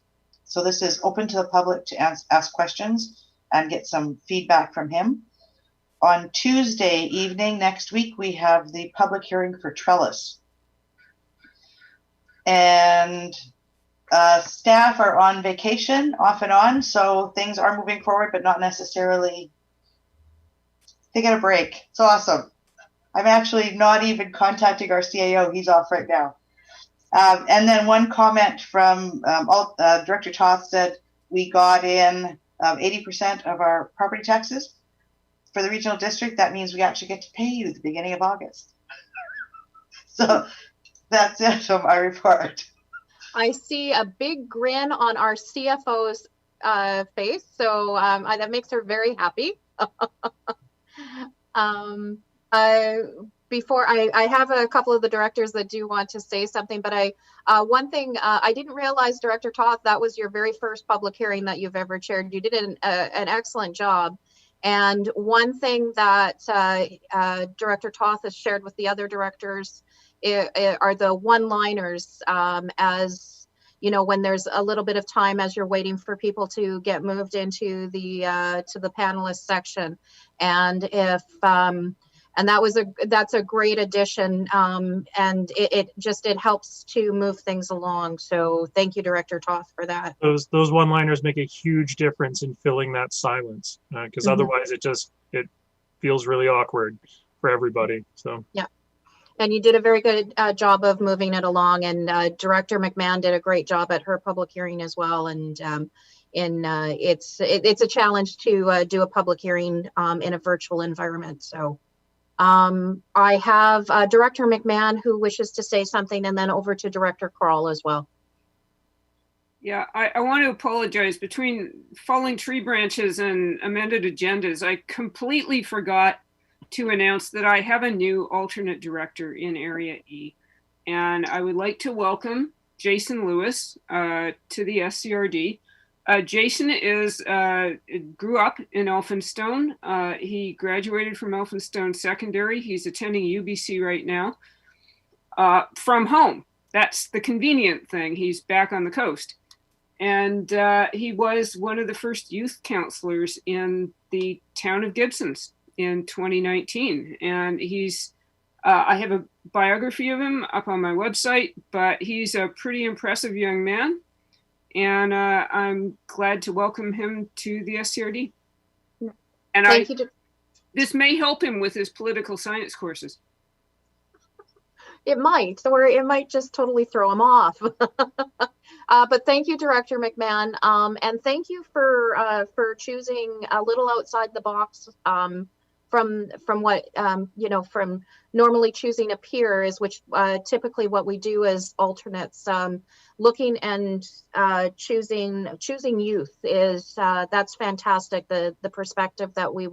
So this is open to the public to ask questions and get some feedback from him. On Tuesday evening next week, we have the public hearing for Trellis. And staff are on vacation off and on, so things are moving forward, but not necessarily. They get a break. It's awesome. I'm actually not even contacting our CAO. He's off right now. And then one comment from Director Toth said we got in 80% of our property taxes for the regional district. That means we actually get to pay you at the beginning of August. So that's it on my report. I see a big grin on our CFO's face, so that makes her very happy. Before I have a couple of the directors that do want to say something, but one thing I didn't realize, Director Toth, that was your very first public hearing that you've ever chaired. You did an excellent job. And one thing that Director Toth has shared with the other directors are the one-liners, as you know, when there's a little bit of time as you're waiting for people to get moved into the to the panelist section. And if and that's a great addition, and it helps to move things along. So thank you, Director Toth, for that. Those one-liners make a huge difference in filling that silence, because otherwise it feels really awkward for everybody. So yeah, and you did a very good job of moving it along, and Director McMahon did a great job at her public hearing as well. And it's a challenge to do a public hearing in a virtual environment. So. I have Director McMahon who wishes to say something, and then over to Director Kroll as well. Yeah, I want to apologize. Between falling tree branches and amended agendas, I completely forgot to announce that I have a new alternate director in Area E. And I would like to welcome Jason Lewis to the SCRD. Jason grew up in Elphinstone. He graduated from Elphinstone Secondary. He's attending UBC right now from home. That's the convenient thing. He's back on the coast. And he was one of the first youth counselors in the town of Gibsons in 2019. And I have a biography of him up on my website, but he's a pretty impressive young man. And I'm glad to welcome him to the SCRD. And this may help him with his political science courses. It might, or it might just totally throw him off. But thank you, Director McMahon, and thank you for choosing a little outside the box from what from normally choosing a peer, is which typically what we do as alternates. Looking and choosing youth is that's fantastic. The perspective that we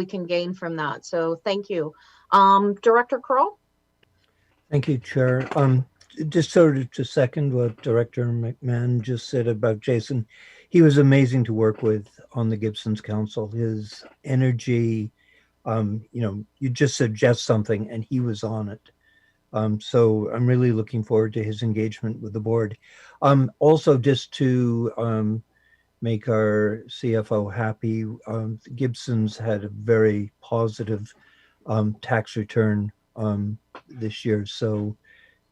can gain from that. So thank you, Director Kroll. Thank you, Chair. Just sort of to second what Director McMahon just said about Jason, he was amazing to work with on the Gibsons Council. His energy, you just suggest something and he was on it. So I'm really looking forward to his engagement with the board. Also, just to make our CFO happy, Gibsons had a very positive tax return this year. So,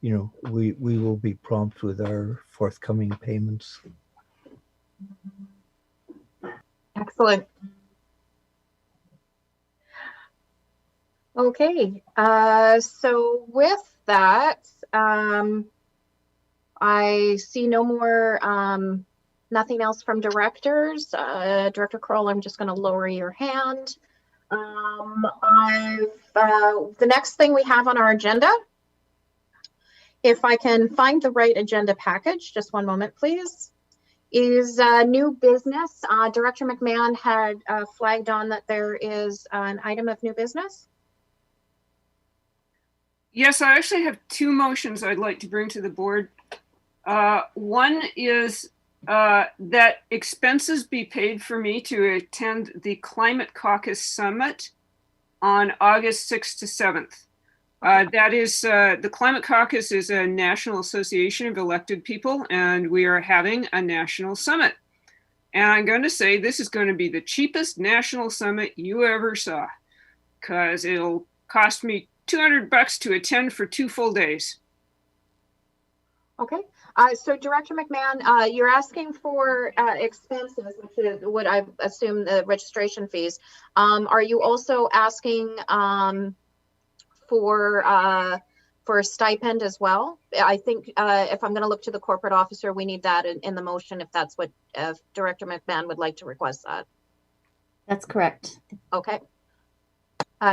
we will be prompt with our forthcoming payments. Excellent. Okay, so with that, I see no more, nothing else from directors. Director Kroll, I'm just going to lower your hand. The next thing we have on our agenda, if I can find the right agenda package, just one moment, please, is new business. Director McMahon had flagged on that there is an item of new business. Yes, I actually have two motions I'd like to bring to the board. One is that expenses be paid for me to attend the Climate Caucus Summit on August 6th to 7th. That is, the Climate Caucus is a national association of elected people, and we are having a national summit. And I'm going to say this is going to be the cheapest national summit you ever saw, because it'll cost me $200 to attend for 2 full days. Okay. So Director McMahon, you're asking for expenses, which is what I assume the registration fees. Are you also asking for a stipend as well? I think if I'm going to look to the corporate officer, we need that in the motion if that's what Director McMahon would like to request that. That's correct. Okay.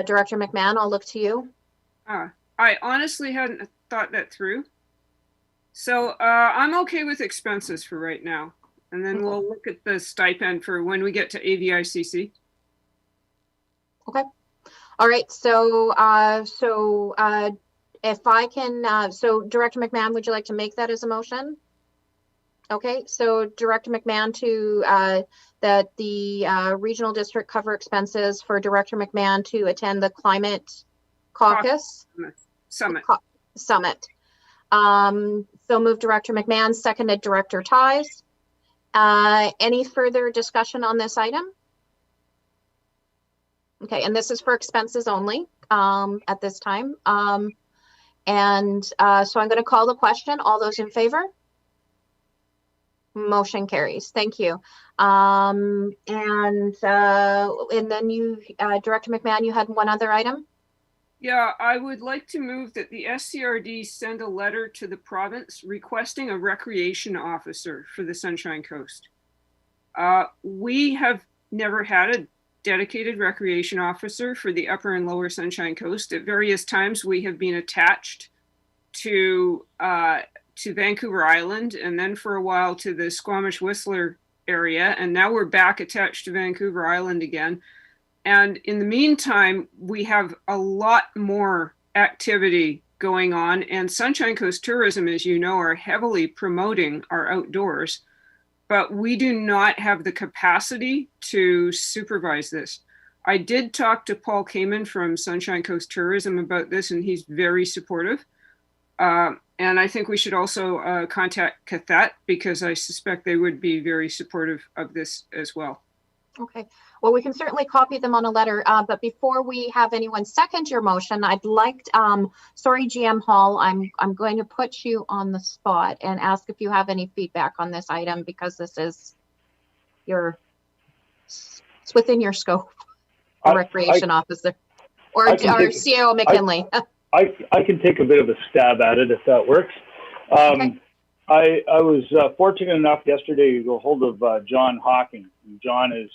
Director McMahon, I'll look to you. I honestly hadn't thought that through. So I'm okay with expenses for right now. And then we'll look at the stipend for when we get to AVICC. Okay. All right. So if I can, so Director McMahon, would you like to make that as a motion? Okay. So Director McMahon that the regional district cover expenses for Director McMahon to attend the Climate Caucus Summit. Summit. So moved Director McMahon, seconded Director Ties. Any further discussion on this item? Okay, and this is for expenses only at this time. So I'm going to call the question. All those in favor? Motion carries. Thank you. And then you, Director McMahon, you had one other item? Yeah, I would like to move that the SCRD send a letter to the province requesting a recreation officer for the Sunshine Coast. We have never had a dedicated recreation officer for the upper and lower Sunshine Coast. At various times, we have been attached to Vancouver Island, and then for a while to the Squamish Whistler area, and now we're back attached to Vancouver Island again. And in the meantime, we have a lot more activity going on, and Sunshine Coast Tourism, as you know, are heavily promoting our outdoors. but we do not have the capacity to supervise this. I did talk to Paul Kamen from Sunshine Coast Tourism about this, and he's very supportive. And I think we should also contact Cathet, because I suspect they would be very supportive of this as well. Okay, well, we can certainly copy them on a letter, but before we have anyone second your motion, I'd like, sorry, GM Hall, I'm going to put you on the spot and ask if you have any feedback on this item, because this is it's within your scope, recreation officer, or CO McKinley. I can take a bit of a stab at it if that works. Okay. I was fortunate enough yesterday to go hold of John Hawking. John is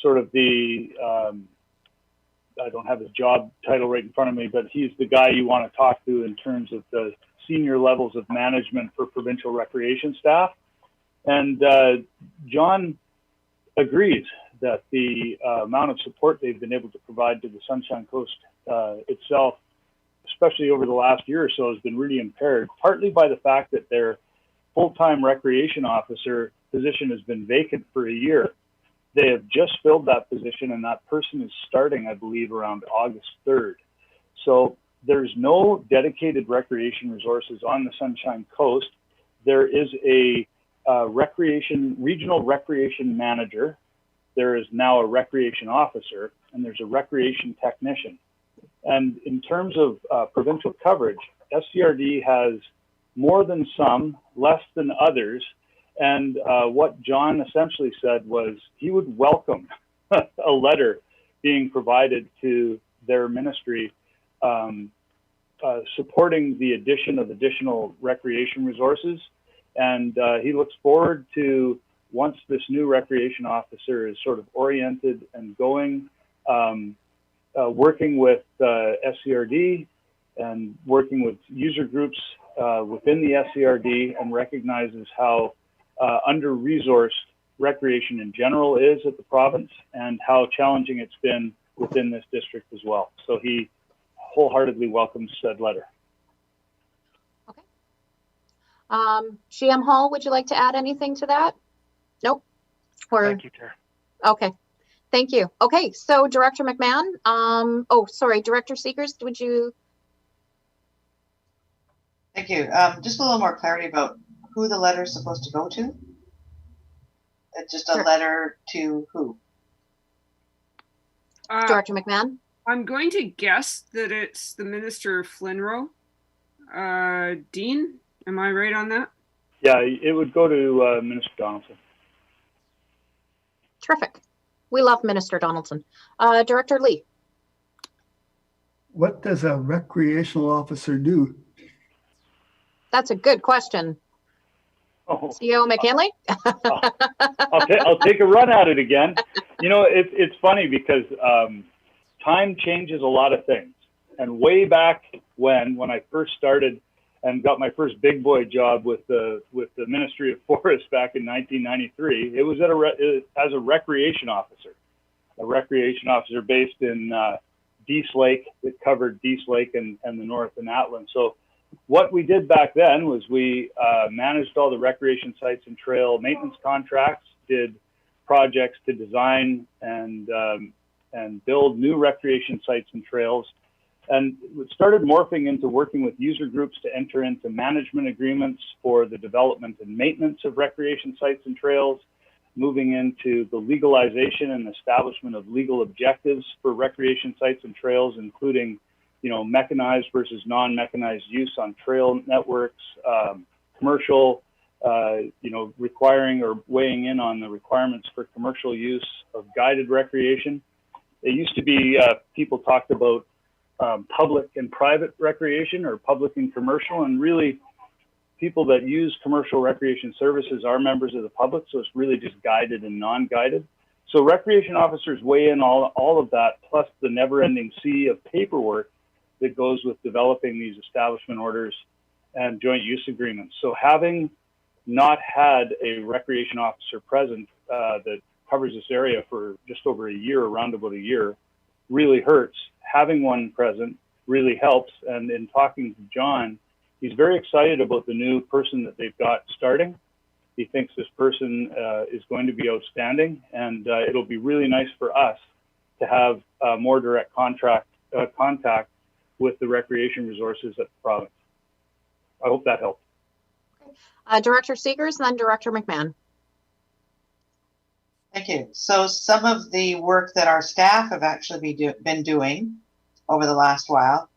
sort of the, I don't have his job title right in front of me, but he's the guy you want to talk to in terms of the senior levels of management for provincial recreation staff. And John agrees that the amount of support they've been able to provide to the Sunshine Coast itself, especially over the last year or so, has been really impaired, partly by the fact that their full-time recreation officer position has been vacant for a year. They have just filled that position, and that person is starting, I believe, around August 3rd. So there's no dedicated recreation resources on the Sunshine Coast. There is a regional recreation manager. There is now a recreation officer, and there's a recreation technician. And in terms of provincial coverage, SCRD has more than some, less than others. And what John essentially said was he would welcome a letter being provided to their ministry supporting the addition of additional recreation resources. And he looks forward to, once this new recreation officer is sort of oriented and going, working with SCRD and working with user groups within the SCRD, and recognizes how under-resourced recreation in general is at the province, and how challenging it's been within this district as well. So he wholeheartedly welcomes said letter. Okay. GM Hall, would you like to add anything to that? Nope. Thank you, Chair. Okay. Thank you. Okay, so Director McMahon, oh, sorry, Director Seekers, would you? Thank you. Just a little more clarity about who the letter is supposed to go to. It's just a Sure. letter to who? Director McMahon? I'm going to guess that it's the Minister of Flinro. Dean, am I right on that? Yeah, it would go to Minister Donaldson. Terrific. We love Minister Donaldson. Director Lee? What does a recreational officer do? That's a good question. Oh. CEO McKinley? I'll take a run at it again. You know, it's funny because time changes a lot of things. And way back when I first started and got my first big boy job with the Ministry of Forests back in 1993, it was as a recreation officer based in Dease Lake. It covered Dease Lake and the North and Atlan. So what we did back then was we managed all the recreation sites and trail maintenance contracts, did projects to design and build new recreation sites and trails. And it started morphing into working with user groups to enter into management agreements for the development and maintenance of recreation sites and trails, moving into the legalization and establishment of legal objectives for recreation sites and trails, including, you know, mechanized versus non-mechanized use on trail networks, commercial, you know, requiring or weighing in on the requirements for commercial use of guided recreation. It used to be people talked about public and private recreation, or public and commercial, and really people that use commercial recreation services are members of the public, so it's really just guided and non-guided. So recreation officers weigh in all of that, plus the never-ending sea of paperwork that goes with developing these establishment orders and joint use agreements. So having not had a recreation officer present that covers this area for just over a year, around about a year, really hurts. Having one present really helps. And in talking to John, he's very excited about the new person that they've got starting. He thinks this person is going to be outstanding, and it'll be really nice for us to have more direct contact with the recreation resources at the province. I hope that helps. Director Seegers, and then Director McMahon. Thank you. So some of the work that our staff have actually been doing over the last while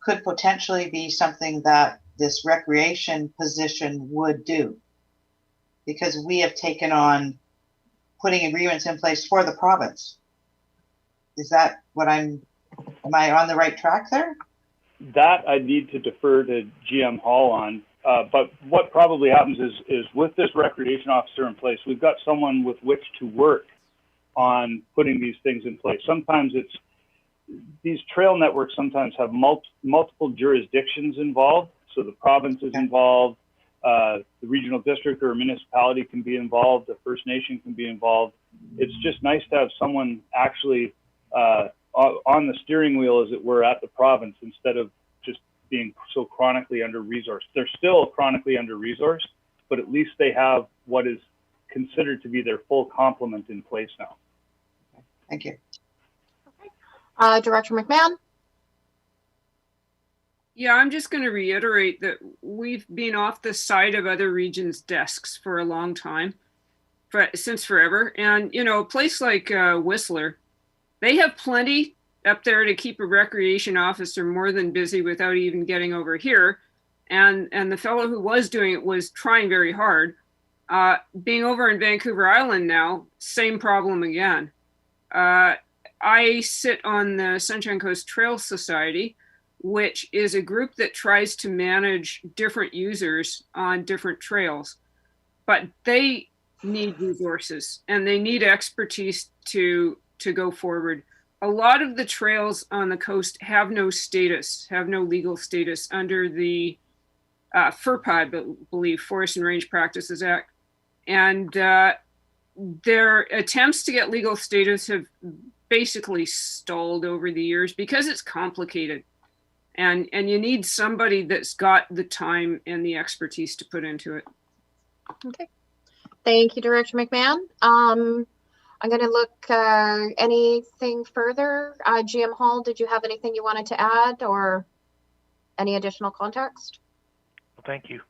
could potentially be something that this recreation position would do, because we have taken on putting agreements in place for the province. Is that what am I on the right track there? That I need to defer to GM Hall on. But what probably happens is with this recreation officer in place, we've got someone with which to work on putting these things in place. Sometimes these trail networks sometimes have multiple jurisdictions involved. So the province is involved, the regional district or municipality can be involved, the First Nation can be involved. It's just nice to have someone actually on the steering wheel, as it were, at the province, instead of just being so chronically under-resourced. They're still chronically under-resourced, but at least they have what is considered to be their full complement in place now. Thank you. Okay. Director McMahon. Yeah, I'm just going to reiterate that we've been off the side of other regions' desks for a long time, since forever. And, you know, a place like Whistler, they have plenty up there to keep a recreation officer more than busy without even getting over here. And the fellow who was doing it was trying very hard. Being over in Vancouver Island now, same problem again. I sit on the Sunshine Coast Trail Society, which is a group that tries to manage different users on different trails. But they need resources and they need expertise to go forward. A lot of the trails on the coast have no status, have no legal status under the FERPA, I believe, Forest and Range Practices Act. And their attempts to get legal status have basically stalled over the years because it's complicated. And you need somebody that's got the time and the expertise to put into it. Okay. Thank you, Director McMahon. I'm going to look anything further. GM Hall, did you have anything you wanted to add or any additional context? Well, thank you.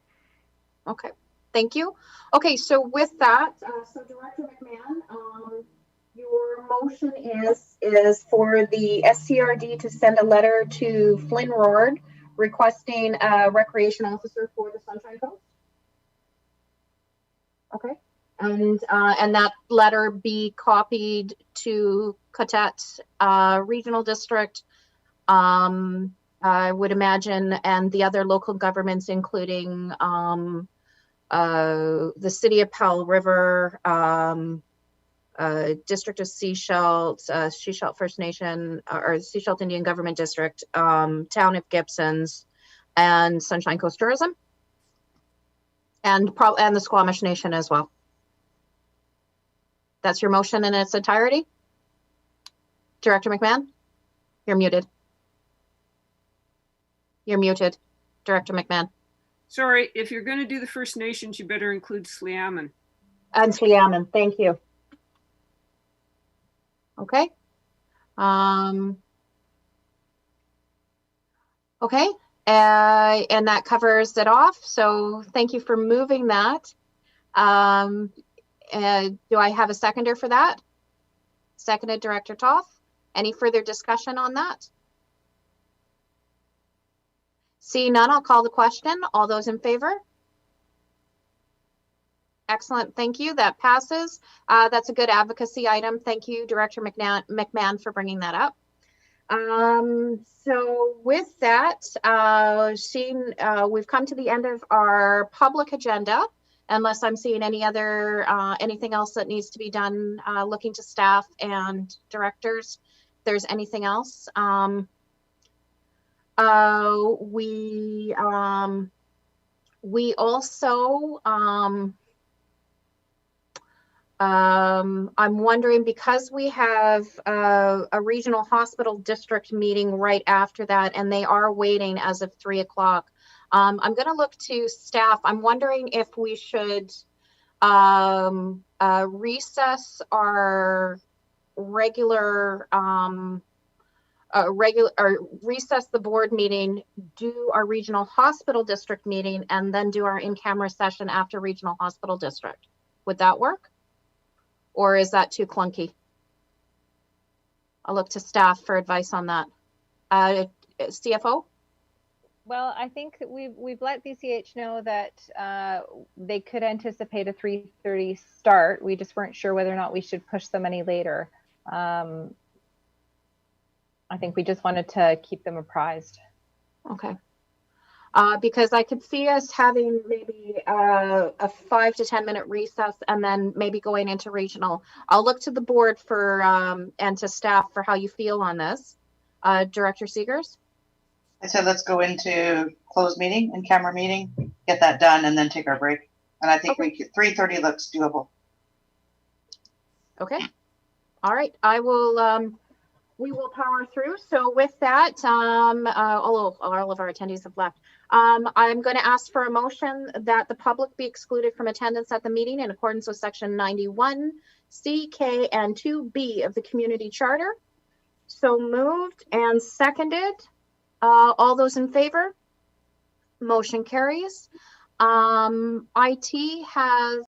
Okay, thank you. Okay, so with that, so Director McMahon, your motion is for the SCRD to send a letter to Flynn Roard requesting a recreation officer for the Sunshine Coast. Okay. And that letter be copied to Cotet Regional District, I would imagine, and the other local governments, including the City of Powell River, District of Seashell, Seashell First Nation, or Seashell Indian Government District, Town of Gibsons, and Sunshine Coast Tourism, and the Squamish Nation as well. That's your motion in its entirety? Director McMahon? You're muted. You're muted, Director McMahon. Sorry, if you're going to do the First Nations, you better include Sliammon. And Sliammon, thank you. Okay. Okay, and that covers it off. So thank you for moving that. Do I have a seconder for that? Seconded, Director Toth. Any further discussion on that? See none, I'll call the question. All those in favor? Excellent, thank you. That passes. That's a good advocacy item. Thank you, Director McMahon, for bringing that up. So with that, we've come to the end of our public agenda, unless I'm seeing any other, anything else that needs to be done, looking to staff and directors. If there's anything else. We also, I'm wondering, because we have a regional hospital district meeting right after that, and they are waiting as of 3 o'clock. I'm going to look to staff. I'm wondering if we should Recess our regular or recess the board meeting, do our regional hospital district meeting, and then do our in-camera session after regional hospital district. Would that work? Or is that too clunky? I'll look to staff for advice on that. CFO? Well, I think that we've let BCH know that they could anticipate a 3:30 start. We just weren't sure whether or not we should push them any later. I think we just wanted to keep them apprised. Okay. Because I could see us having maybe a 5 to 10 minute recess and then maybe going into regional. I'll look to the board for and to staff for how you feel on this. Director Seegers? I said let's go into closed meeting and camera meeting, get that done, and then take our break. And I think 3:30 looks doable. Okay. All right. I will. We will power through. So with that, all of our attendees have left. I'm going to ask for a motion that the public be excluded from attendance at the meeting in accordance with section 91C, K, and 2B of the Community Charter. So moved and seconded. All those in favor? Motion carries. IT has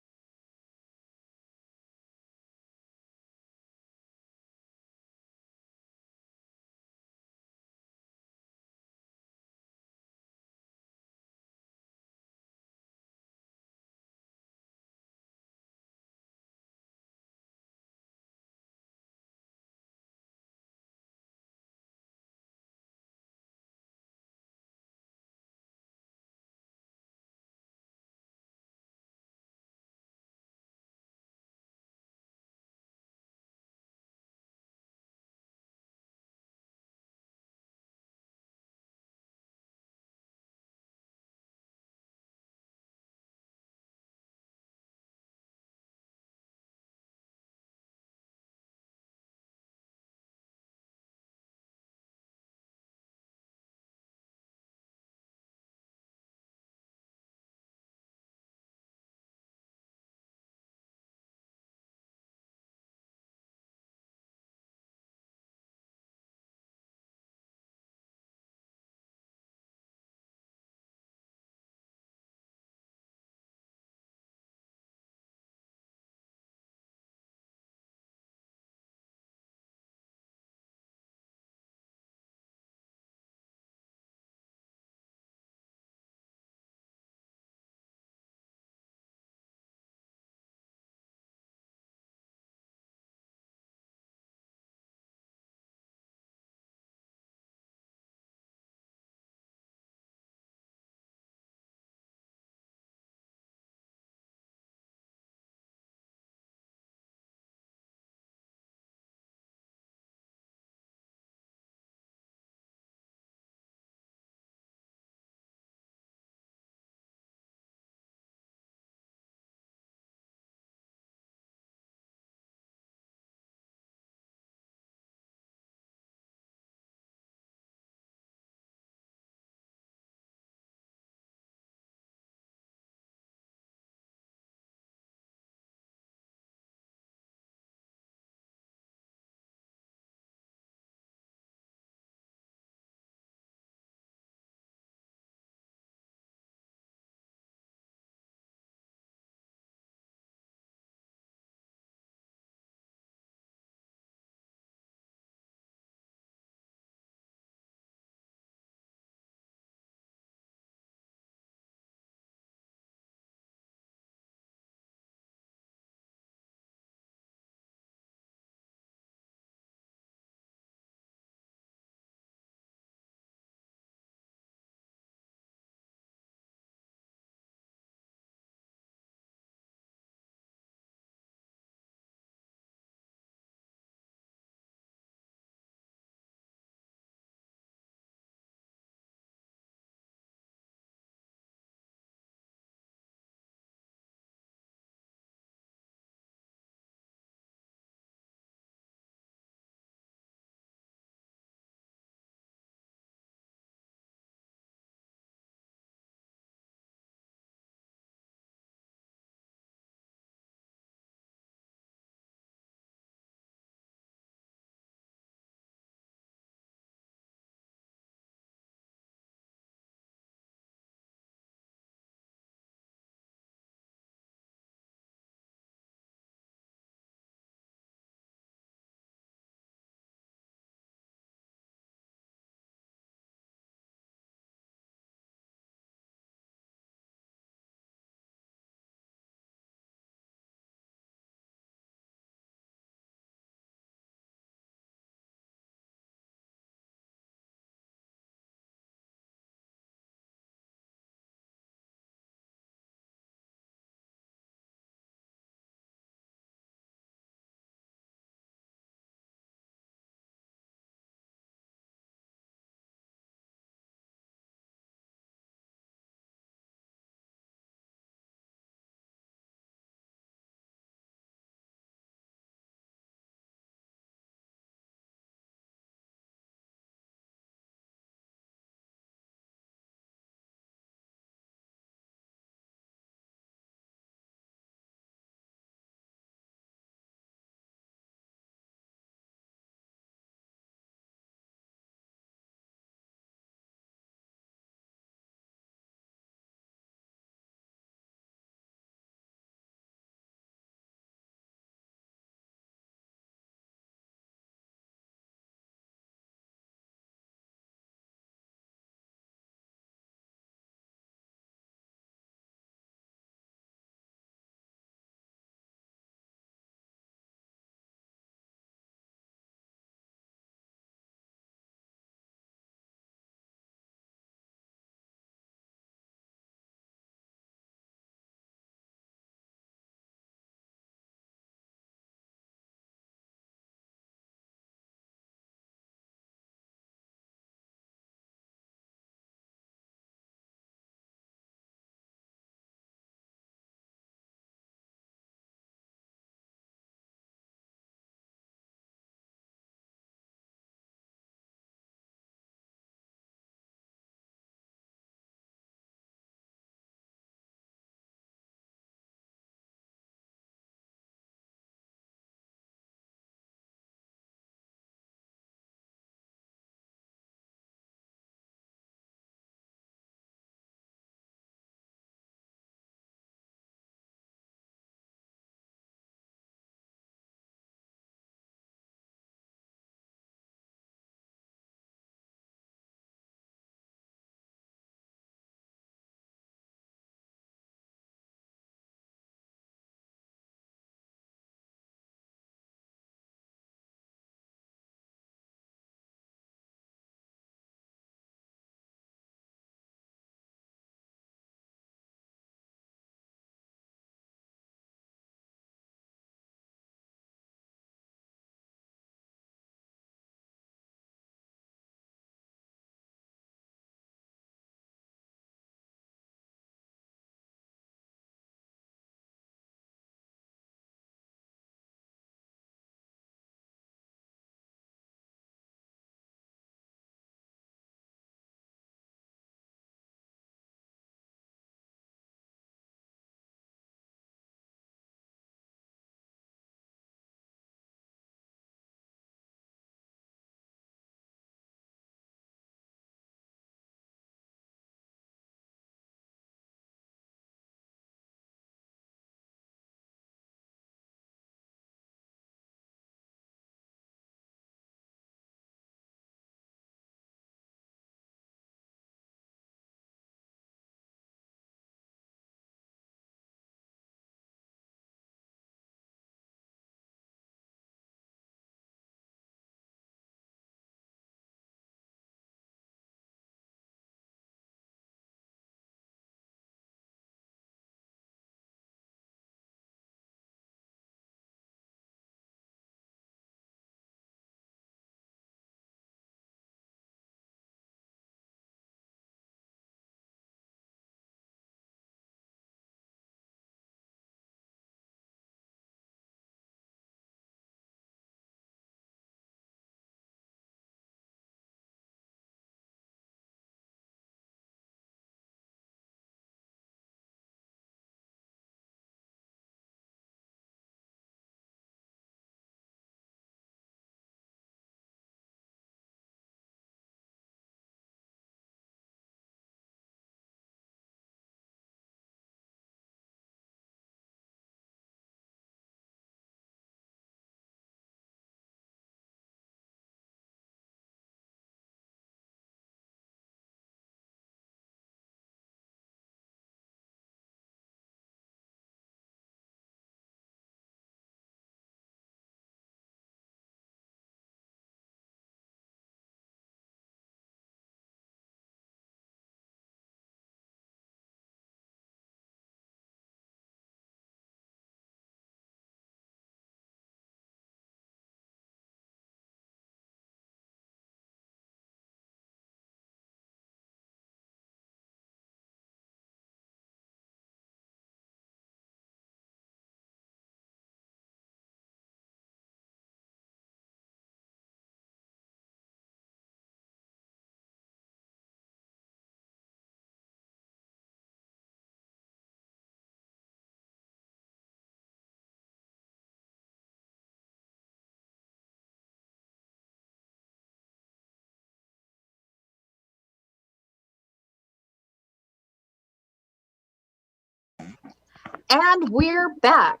And we're back.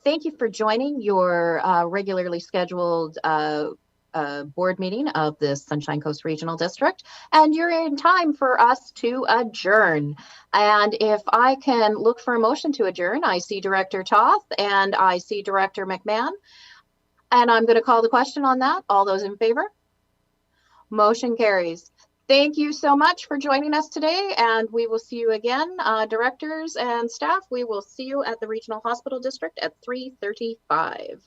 Thank you for joining your regularly scheduled board meeting of the Sunshine Coast Regional District. And you're in time for us to adjourn. And if I can look for a motion to adjourn, I see Director Toth and I see Director McMahon. And I'm going to call the question on that. All those in favor? Motion carries. Thank you so much for joining us today, and we will see you again, directors and staff. We will see you at the Regional Hospital District at 3:35.